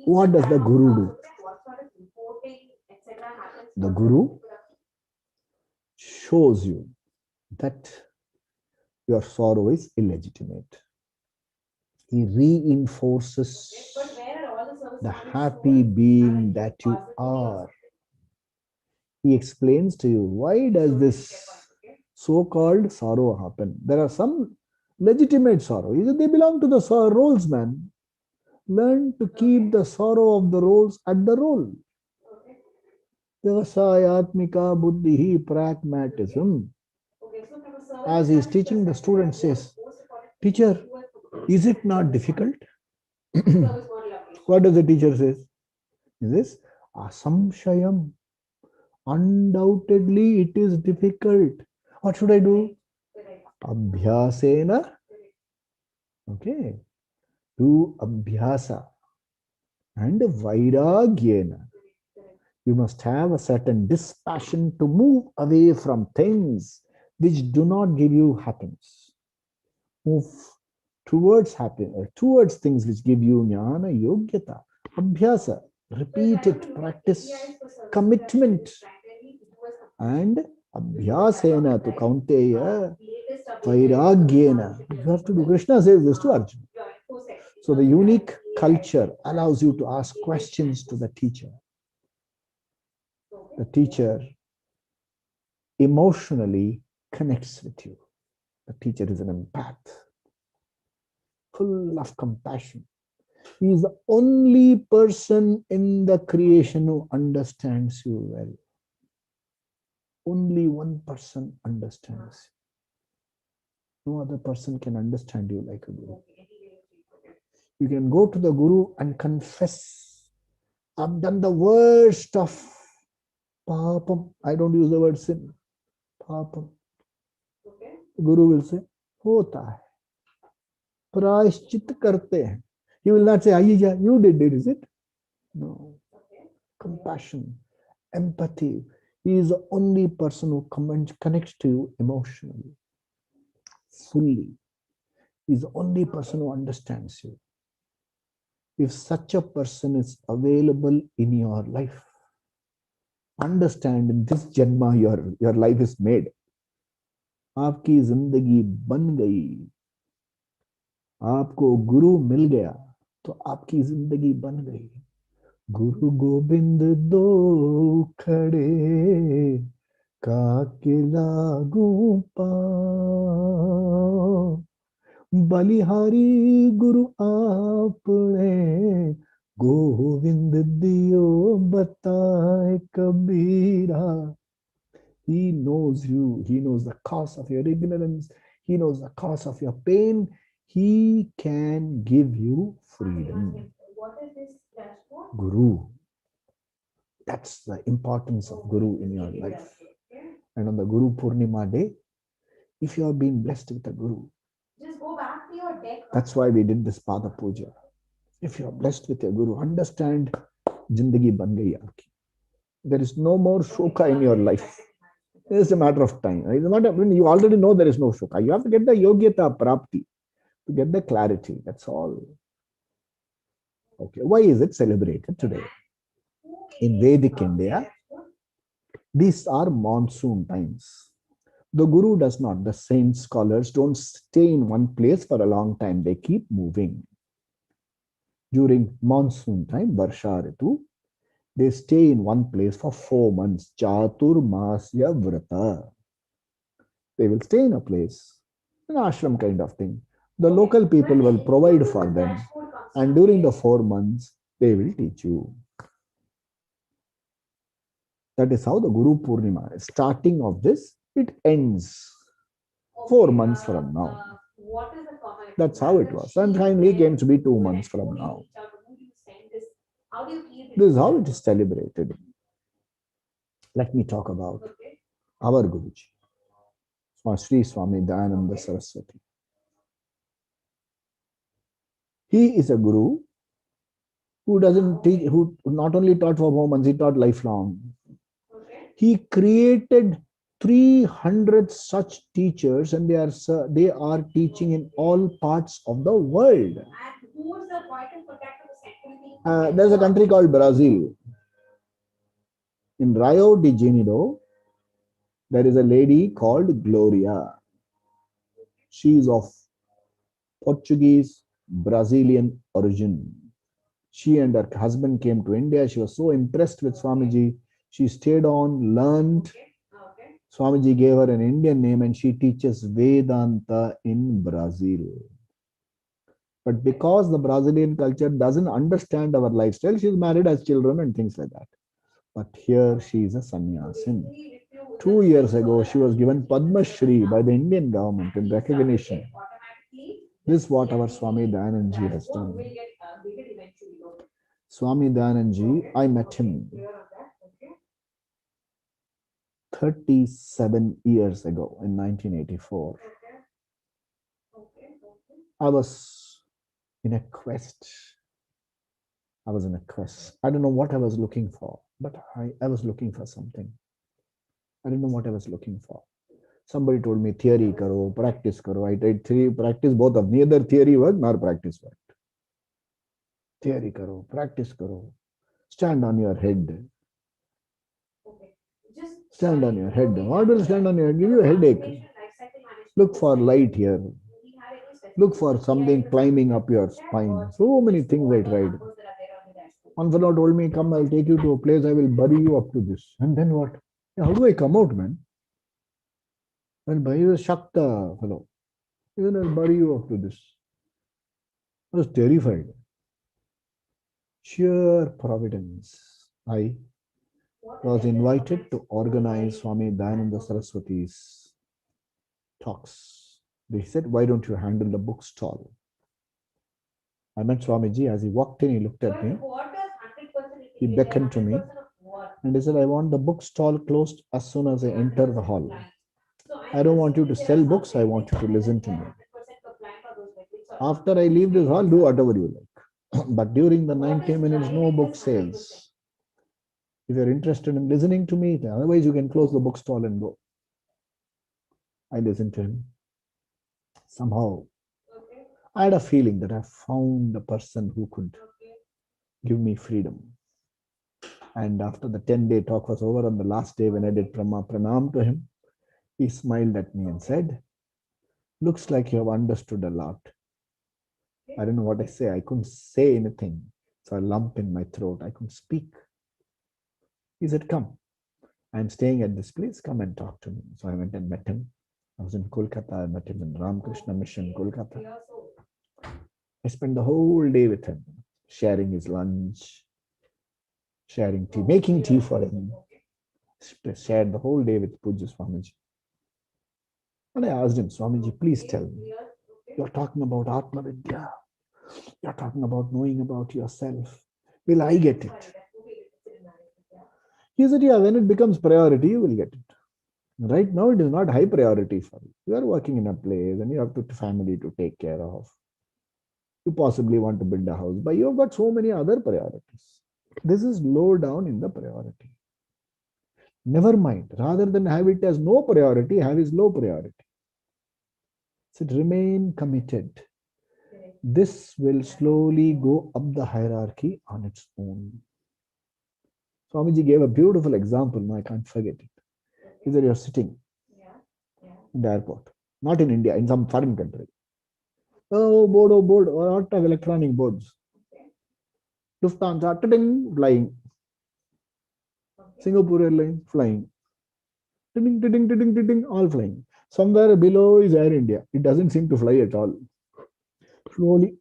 What does the Guru do? The Guru shows you that your sorrow is illegitimate. He reinforces the happy being that you are. He explains to you, why does this so-called sorrow happen? There are some legitimate sorrow. They belong to the roles, man. Learn to keep the sorrow of the roles at the role. Okay. Vyavasayatmika buddhihi pragmatism. Okay. So from a service As he is teaching, the student says, teacher, is it not difficult? service model application. What does the teacher say? Is this asamshayam? Undoubtedly, it is difficult. What should I do? Correct. Abhyasena. Correct. Okay. Do abhyasa and vairagyena. Correct. You must have a certain dispassion to move away from things which do not give you happiness. Move towards happiness, towards things which give you jnana yogyata. Abhyasa. Repeat it, practice, commitment. And abhyasena to kaunteya vairagyena. You have to do. Krishna says this to Arjuna. So the unique culture allows you to ask questions to the teacher. The teacher emotionally connects with you. The teacher is an empath, full of compassion. He is the only person in the creation who understands you well. Only one person understands you. No other person can understand you like a guru. You can go to the guru and confess, I've done the worst of papam. I don't use the word sin. Papam. Okay. Guru will say, hota hai. Prayashchit karte hain. He will not say, Ayya, you did it, is it? No. Okay. Compassion, empathy. He is the only person who connects to you emotionally, fully. He is the only person who understands you. If such a person is available in your life, understand in this janma your life is made. आपकी जिंदगी बन गई. आपको गुरु मिल गया तो आपकी जिंदगी बन गई. गुरु गोविंद दो खड़े काके लागू पाओ. बलिहारी गुरु आपने गोविंद दियो बताए कबीरा. He knows you. He knows the cause of your ignorance. He knows the cause of your pain. He can give you freedom. What is this dashboard? Guru. That's the importance of Guru in your life. And on the Guru Poornima day, if you have been blessed with a Guru, just go back to your deck. That's why we did this Pada Puja. If you are blessed with your Guru, understand, Jindagi ban gayi aapki. There is no more shoka in your life. It is a matter of time. It's not, you already know there is no shoka. You have to get the yogyata prapti, to get the clarity. That's all. Okay. Why is it celebrated today? In Vedic India, these are monsoon times. The Guru does not. The saint scholars don't stay in one place for a long time. They keep moving. During monsoon time, Varsha Ritu, they stay in one place for 4 months. Chatur Masya Vrata. They will stay in a place, an ashram kind of thing. The local people will provide for them. And during the 4 months, they will teach you. That is how the Guru Poornima, starting of this, it ends 4 months from now. What is the comment? That's how it was. And finally came to be 2 months from now. How do you keep it? This is how it is celebrated. Let me talk about our Guruji, Sri Swami Dayananda Saraswati. He is a Guru who doesn't teach, who not only taught for 4 months, he taught lifelong. He created 300 such teachers, and they are teaching in all parts of the world. And who is the vital contact of the central There's a country called Brazil. In Rio de Janeiro, there is a lady called Gloria. She is of Portuguese, Brazilian origin. She and her husband came to India. She was so impressed with Swamiji. She stayed on, learned. Swamiji gave her an Indian name and she teaches Vedanta in Brazil. But because the Brazilian culture doesn't understand our lifestyle, she's married, has children and things like that. But here she is a sannyasin. 2 years ago, she was given Padma Shri by the Indian government in recognition. This is what our Swami Dayanandji has done. Swami Dayanandji, I met him 37 years ago in 1984. I was in a quest. I don't know what I was looking for, but I was looking for something. I didn't know what I was looking for. Somebody told me, theory karo, practice karo. I did practice both of neither theory worked nor practice worked. Theory karo, practice karo. Stand on your head. Stand on your head. What will stand on your head? Give you a headache. Look for light here. Look for something climbing up your spine. So many things I tried. One fellow told me, come, I'll take you to a place, I will bury you up to this. And then what? How do I come out, man? Well, he was Shakta fellow. Even I'll bury you up to this. I was terrified. Sheer providence. I was invited to organize Swami Dayananda Saraswati's talks. They said, why don't you handle the bookstall? I met Swamiji. As he walked in, he looked at me. He beckoned to me and he said, I want the bookstall closed as soon as I enter the hall. I don't want you to sell books. I want you to listen to me. After I leave this hall, do whatever you like. But during the 90 minutes, no book sales. If you're interested in listening to me, otherwise you can close the bookstall and go. I listened to him. Somehow, I had a feeling that I found a person who could give me freedom. And after the 10-day talk was over, on the last day when I did pranam to him, he smiled at me and said, looks like you have understood a lot. I don't know what I say. I couldn't say anything. So a lump in my throat. I couldn't speak. He said, come. I'm staying at this place. Come and talk to me. So I went and met him. I was in Kolkata. I met him in Ramakrishna Mission, Kolkata. I spent the whole day with him, sharing his lunch, sharing tea, making tea for him. Shared the whole day with Pujya Swamiji. And I asked him, Swamiji, please tell me. You're talking about Atma Vidya. You're talking about knowing about yourself. Will I get it? He said, yeah, when it becomes priority, you will get it. Right now, it is not high priority for you. You are working in a place and you have a family to take care of. You possibly want to build a house, but you have got so many other priorities. This is low down in the priority. Never mind. Rather than have it as no priority, have it low priority. So remain committed. This will slowly go up the hierarchy on its own. Swamiji gave a beautiful example. No, I can't forget it. He said, you're sitting in the airport, not in India, in some foreign country. Oh, board, or lot of electronic boards. Lufthansa, flying. Singapore Airlines, flying. All flying. Somewhere below is Air India. It doesn't seem to fly at all. Slowly,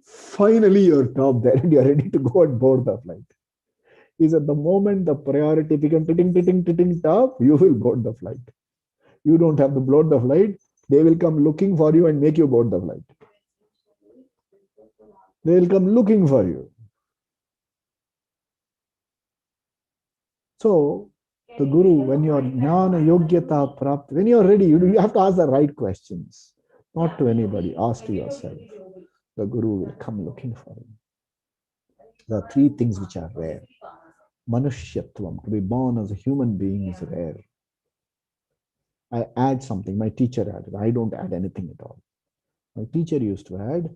finally you're top there and you're ready to go and board the flight. Is at the moment the priority becomes top, you will board the flight. You don't have to board the flight. They will come looking for you and make you board the flight. They will come looking for you. So, the Guru, when you are jnana yogyata prapt, when you are ready, you have to ask the right questions. Not to anybody, ask to yourself. The Guru will come looking for you. There are three things which are rare. Manushyatvam, to be born as a human being is rare. I add something, my teacher added. I don't add anything at all. My teacher used to add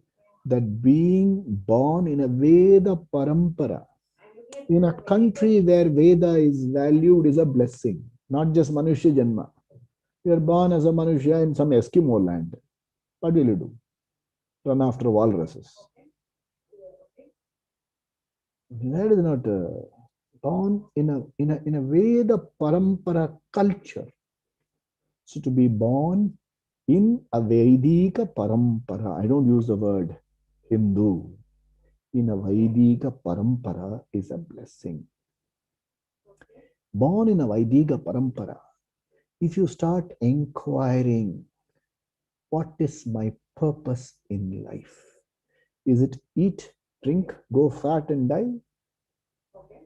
that being born in a Veda parampara, in a country where Veda is valued, is a blessing, not just Manushya Janma. You are born as a Manushya in some Eskimo land. What will you do? Run after walruses. That is not born in a Veda parampara culture. So to be born In a Vedika parampara, I don't use the word Hindu. In a Vedika parampara is a blessing. Born in a Vedika parampara, if you start inquiring, what is my purpose in life? Is it eat, drink, go fat and die? Okay.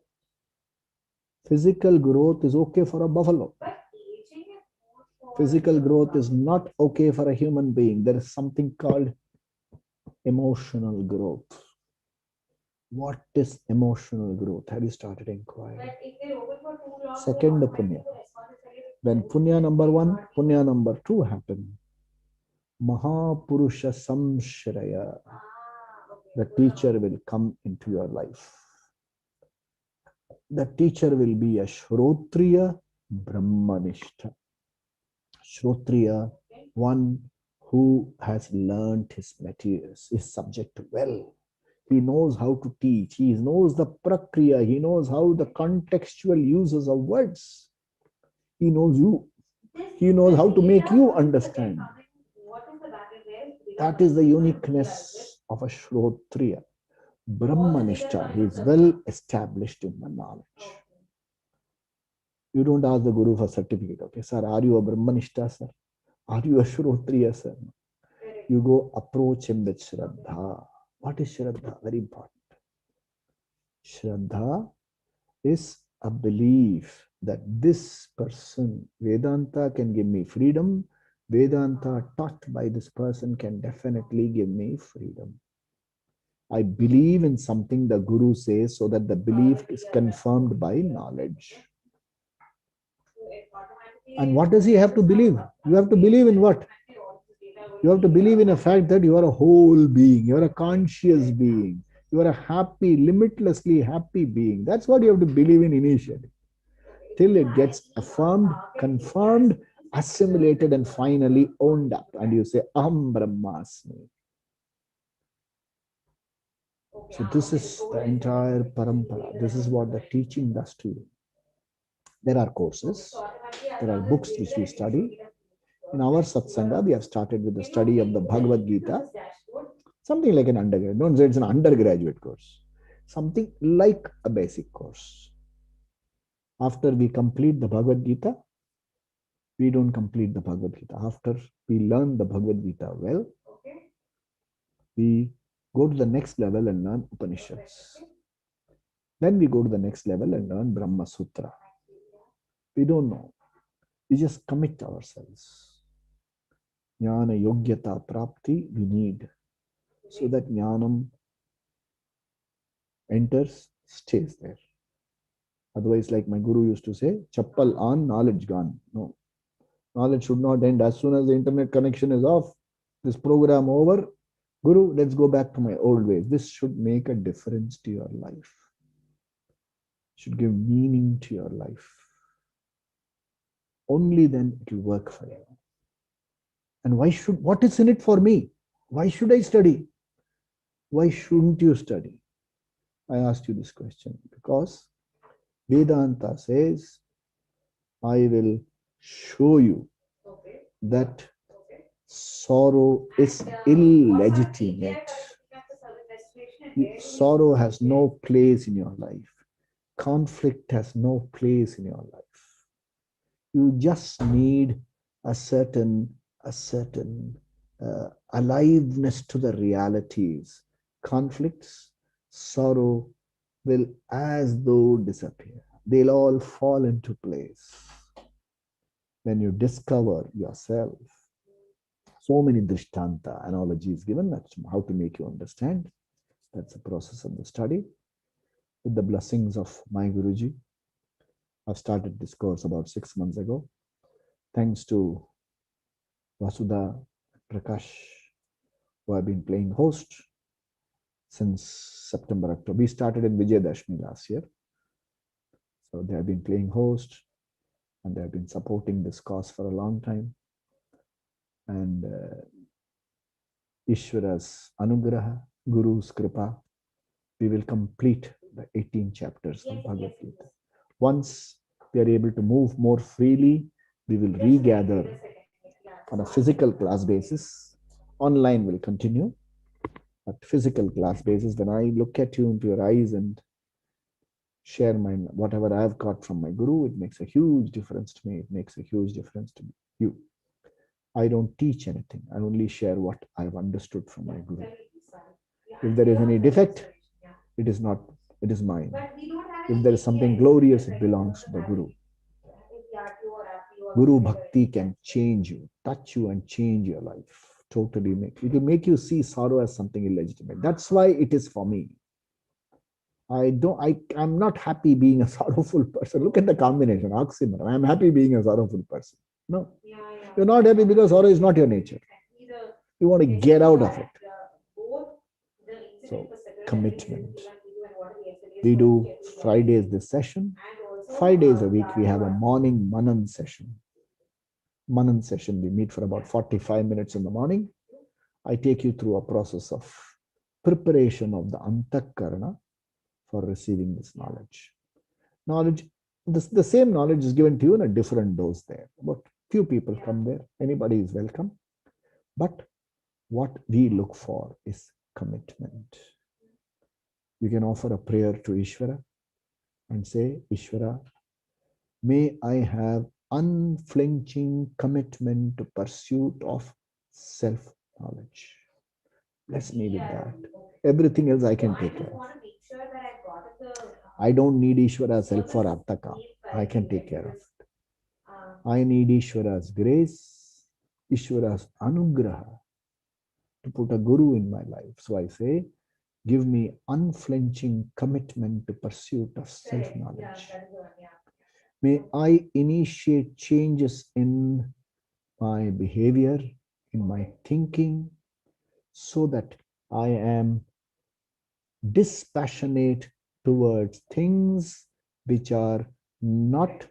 Physical growth is okay for a buffalo. But aging is more for Physical growth is not okay for a human being. There is something called emotional growth. What is emotional growth? Have you started inquiring? But if they're open for too long, Second, punya. When punya number 1, punya number 2 happen, Mahapurusha Samshraya, the teacher will come into your life. The teacher will be a Shrotriya Brahmanishta. Shrotriya, one who has learned his materials, his subject well. He knows how to teach. He knows the prakriya. He knows how the contextual uses of words. He knows you. He knows how to make you understand. That is the uniqueness of a Shrotriya. Brahmanishta, he is well established in the knowledge. You don't ask the Guru for certificate. Okay, sir, are you a Brahmanishta, sir? Are you a Shrotriya, sir? You go approach him with Shraddha. What is Shraddha? Very important. Shraddha is a belief that this person, Vedanta, can give me freedom. Vedanta taught by this person can definitely give me freedom. I believe in something the Guru says so that the belief is confirmed by knowledge. And what does he have to believe? You have to believe in what? You have to believe in a fact that you are a whole being. You are a conscious being. You are a happy, limitlessly happy being. That's what you have to believe in initially. Till it gets affirmed, confirmed, assimilated, and finally owned up. And you say, Aham Brahmasmi. So this is the entire parampara. This is what the teaching does to you. There are courses. There are books which we study. In our Satsanga, we have started with the study of the Bhagavad Gita. Something like an undergraduate. Don't say it's an undergraduate course. Something like a basic course. After we complete the Bhagavad Gita, we don't complete the Bhagavad Gita. After we learn the Bhagavad Gita well, we go to the next level and learn Upanishads. Then we go to the next level and learn Brahma Sutra. We don't know. We just commit ourselves. Jnana Yogyata Prapti we need. So that Jnanam enters, stays there. Otherwise, like my Guru used to say, Chappal on, knowledge gone. No. Knowledge should not end. As soon as the internet connection is off, this program over, Guru, let's go back to my old ways. This should make a difference to your life. Should give meaning to your life. Only then it will work for you. And what is in it for me? Why should I study? Why shouldn't you study? I asked you this question because Vedanta says, I will show you that sorrow is illegitimate. Sorrow has no place in your life. Conflict has no place in your life. You just need a certain aliveness to the realities. Conflicts, sorrow will as though disappear. They'll all fall into place. When you discover yourself, so many drishtanta analogies given, that's how to make you understand. That's the process of the study. With the blessings of my Guruji, I've started this course about 6 months ago. Thanks to Vasudha, Prakash, who have been playing host since September, October. We started in Vijayadashmi last year. So they have been playing host and they have been supporting this cause for a long time. And Ishvara's Anugraha, Guru's Kripa, we will complete the 18 chapters of Bhagavad Gita. Once we are able to move more freely, we will regather on a physical class basis. Online will continue, but physical class basis, when I look at you into your eyes and share my whatever I've got from my guru, it makes a huge difference to me. It makes a huge difference to you. I don't teach anything. I only share what I've understood from my guru. If there is any defect, it is not, it is mine. If there is something glorious, it belongs to the guru. Guru Bhakti can change you, touch you and change your life. Totally it will make you see sorrow as something illegitimate. That's why it is for me. I'm not happy being a sorrowful person. Look at the combination, oxymoron. I'm happy being a sorrowful person. No. You're not happy because sorrow is not your nature. You want to get out of it. So, commitment. We do Fridays this session. 5 days a week, we have a morning Manan session. Manan session, we meet for about 45 minutes in the morning. I take you through a process of preparation of the Antakarana for receiving this knowledge. The same knowledge is given to you in a different dose there. But few people come there. Anybody is welcome. But what we look for is commitment. You can offer a prayer to Ishvara and say, Ishvara, may I have unflinching commitment to pursuit of self-knowledge. Bless me with that. Everything else I can take care of. I don't need Ishvara's help for Artaka. I can take care of it. I need Ishvara's grace, Ishvara's anugraha to put a guru in my life. So I say, give me unflinching commitment to pursuit of self-knowledge. May I initiate changes in my behavior, in my thinking, so that I am dispassionate towards things which are not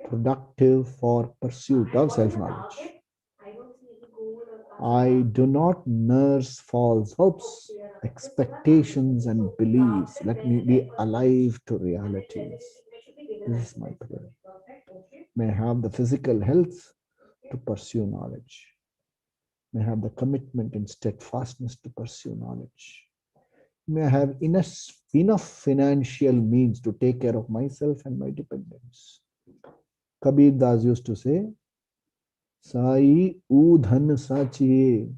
productive for pursuit of self-knowledge. I do not nurse false hopes, expectations, and beliefs. Let me be alive to realities. This is my prayer. May I have the physical health to pursue knowledge. May I have the commitment and steadfastness to pursue knowledge. May I have enough financial means to take care of myself and my dependents. Kabir Das used to say, Sai u dhan sachiye,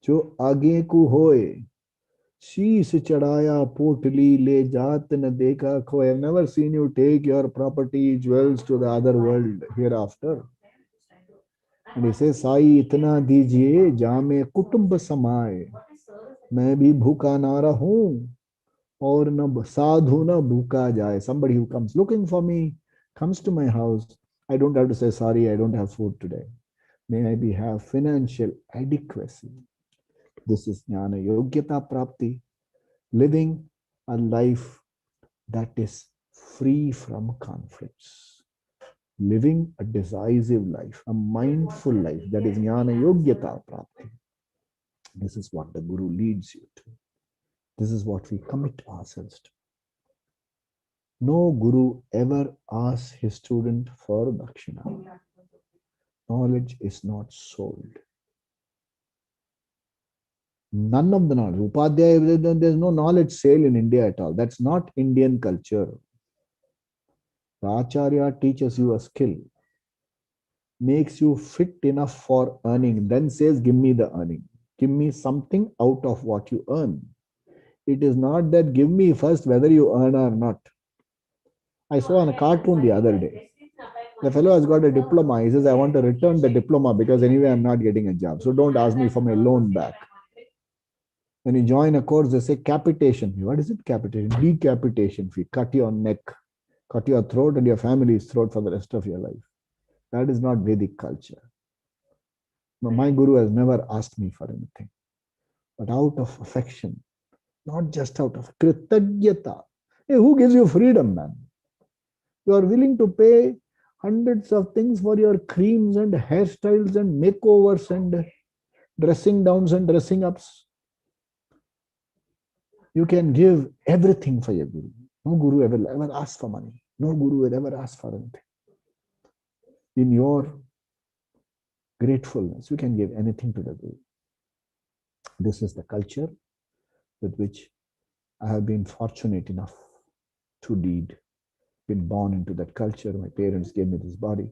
jo aage ku hoye, शीश चढ़ाया पोटली ले जात न देखा खोए. I've never seen you take your property, jewels to the other world hereafter. And he says, Sai इतना दीजिए जामे कुटुंब समाए, मैं भी भूखा ना रहूं और न साधु न भूखा जाए. Somebody who comes looking for me, comes to my house, I don't have to say, sorry, I don't have food today. May I have financial adequacy. This is Jnana Yogyata Prapti, living a life that is free from conflicts, living a decisive life, a mindful life, that is Jnana Yogyata Prapti. This is what the Guru leads you to. This is what we commit ourselves to. No Guru ever asks his student for Dakshina. Knowledge is not sold. None of the knowledge. Upadhyaya, there's no knowledge sale in India at all. That's not Indian culture. The Acharya teaches you a skill, makes you fit enough for earning, then says, give me the earning. Give me something out of what you earn. It is not that give me first whether you earn or not. I saw on a cartoon the other day. The fellow has got a diploma. He says, I want to return the diploma because anyway I'm not getting a job. So don't ask me for my loan back. When you join a course, they say capitation. What is it, capitation? Decapitation fee. Cut your neck, cut your throat and your family's throat for the rest of your life. That is not Vedic culture. My Guru has never asked me for anything. But out of affection, not just out of kritagyata. Hey, who gives you freedom, man? You are willing to pay hundreds of things for your creams and hairstyles and makeovers and dressing downs and dressing ups. You can give everything for your Guru. No Guru ever asks for money. No Guru will ever ask for anything. In your gratefulness. We can give anything to the Guru. This is the culture with which I have been fortunate enough to lead. Been born into that culture. My parents gave me this body.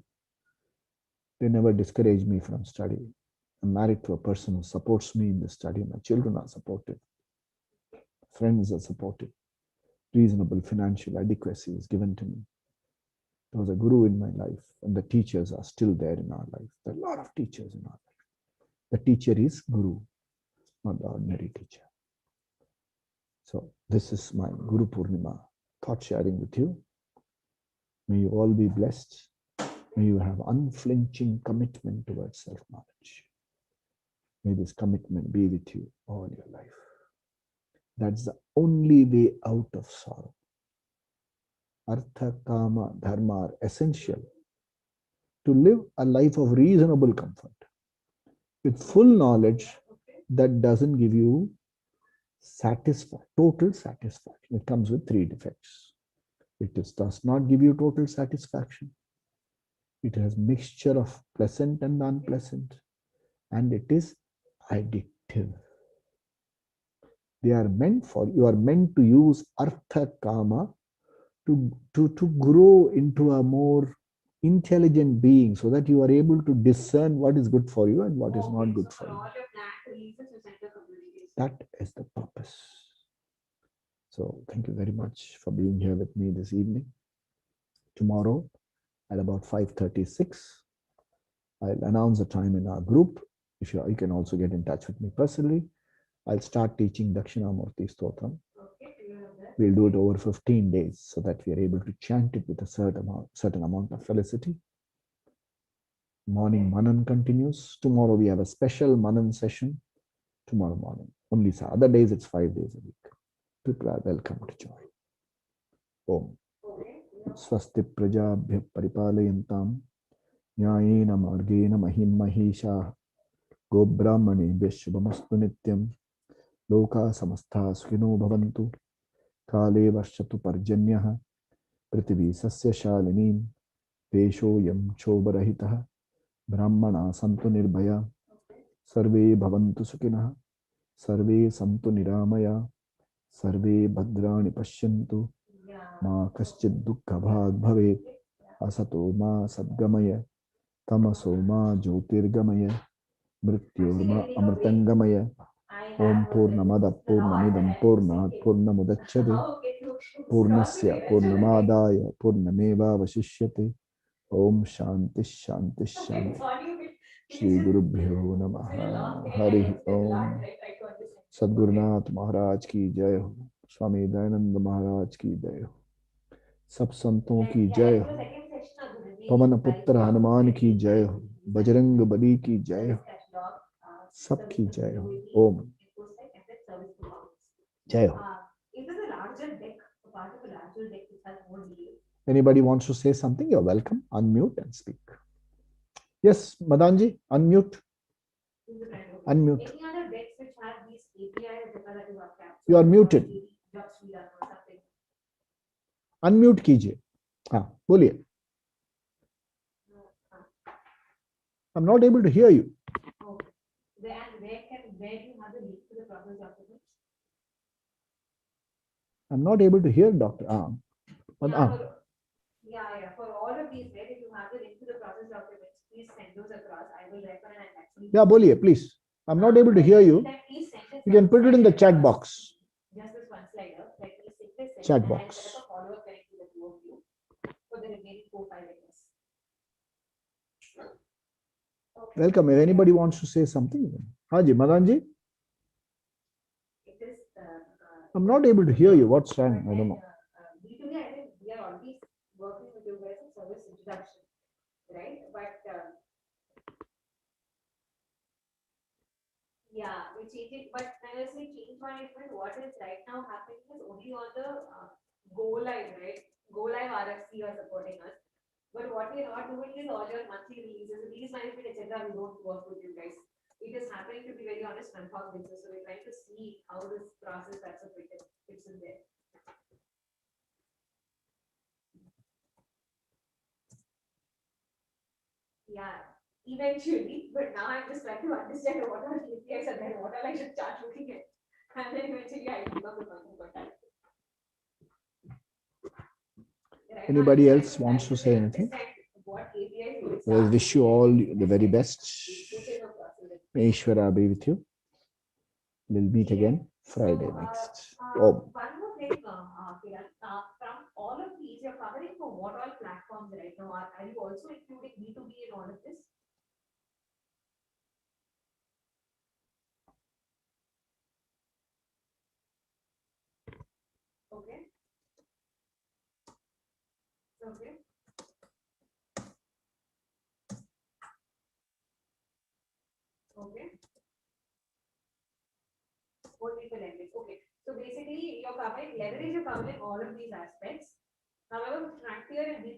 They never discouraged me from studying. I'm married to a person who supports me in the study. My children are supported. Friends are supported. Reasonable financial adequacy is given to me. There was a guru in my life, and the teachers are still there in our life. There are a lot of teachers in our life. The teacher is guru, not the ordinary teacher. So this is my Guru Poornima thought sharing with you. May you all be blessed. May you have unflinching commitment towards self-knowledge. May this commitment be with you all your life. That's the only way out of sorrow. Artha, Kama, Dharma are essential to live a life of reasonable comfort. With full knowledge, that doesn't give you total satisfaction. It comes with three defects. It does not give you total satisfaction. It has mixture of pleasant and unpleasant, and it is addictive. You are meant to use Artha Kama to grow into a more intelligent being, so that you are able to discern what is good for you and what is not good for you. That is the purpose. So thank you very much for being here with me this evening. Tomorrow at about 5:36, I'll announce the time in our group. If you can also get in touch with me personally. I'll start teaching Dakshinamurti Stotram. We'll do it over 15 days so that we are able to chant it with a certain amount of felicity. Morning Manan continues. Tomorrow we have a special Manan session. Tomorrow morning. Only other days it's 5 days a week. People are welcome to join. Om. Swasti prajabhya paripalayantam nyayena margena mahim mahisha gobrahmane vishvamastu nityam loka samastha sukhino bhavantu kale varshatu parjanyah prithvi sasya shalinim desho yam chobarahitah brahmana santu nirbhaya sarve bhavantu sukhinah sarve santu niramaya sarve bhadrani pashyantu ma kaschid dukkha bhag bhavet asato ma sadgamaya tamaso ma jyotirgamaya mrityorma amritangamaya Om Poornamada Poornamidam Poornat Poornamudachyate Poornasya Poornamadaya Poornameva Vashishyate Om Shanti Shanti Shanti Shri Guru Bhyo Namaha Hari Om Sadgurunath Maharaj ki jai ho Swami Dayananda Maharaj ki jai ho सब संतों की जय हो पवन पुत्र हनुमान की जय हो बजरंग बली की जय हो सबकी जय हो ओम जय हो Anybody wants to say something, you're welcome. Unmute and speak. Yes, Madanji, unmute. Unmute. Any other decks which have these APIs that you have captured? You are muted. Unmute कीजिए. हाँ, बोलिए. I'm not able to hear you. Okay. Where do you have the link to the process documents? I'm not able to hear, Doctor. For all of these, where if you have the link to the process documents, please send those across. I will refer and actually. Yeah, बोलिए, please. I'm not able to hear you. You can put it in the chat box. Just this one slider. Like this Chat box. I'll set up a follow-up connect to the two of you for the remaining 4-5 minutes. Okay. Welcome. If anybody wants to say something, Haji, Madanji. I'm not able to hear you. What's wrong? I don't know. B2B, I think we are already working with you guys in service introduction, right? But yeah, we change it. But when I say change management, what is right now happening is only on the Go Live, right? Go Live RFC are supporting us. But what we're not doing is all your monthly releases, release management, etc. We don't work with you guys. It is happening, to be very honest, non-fog basis. So we're trying to see how this process that's a fits in there. Yeah, eventually, but now I'm just trying to understand what are KPIs and then what all I should start looking at. And then eventually I give up the money for that. Right now, Anybody I'm else trying wants to say anything? understand what KPIs will I start wish you all the very best. looking at process. May Ishvara be with you. We'll meet again Friday next. Oh, One more thing, Kiran, from all of these, you're covering for what all platforms right now? Are you also including B2B in all of this? Okay. Okay. Okay. Only for language. Okay. So basically, you're covering leverage, you're covering all of these aspects. However, Frontier and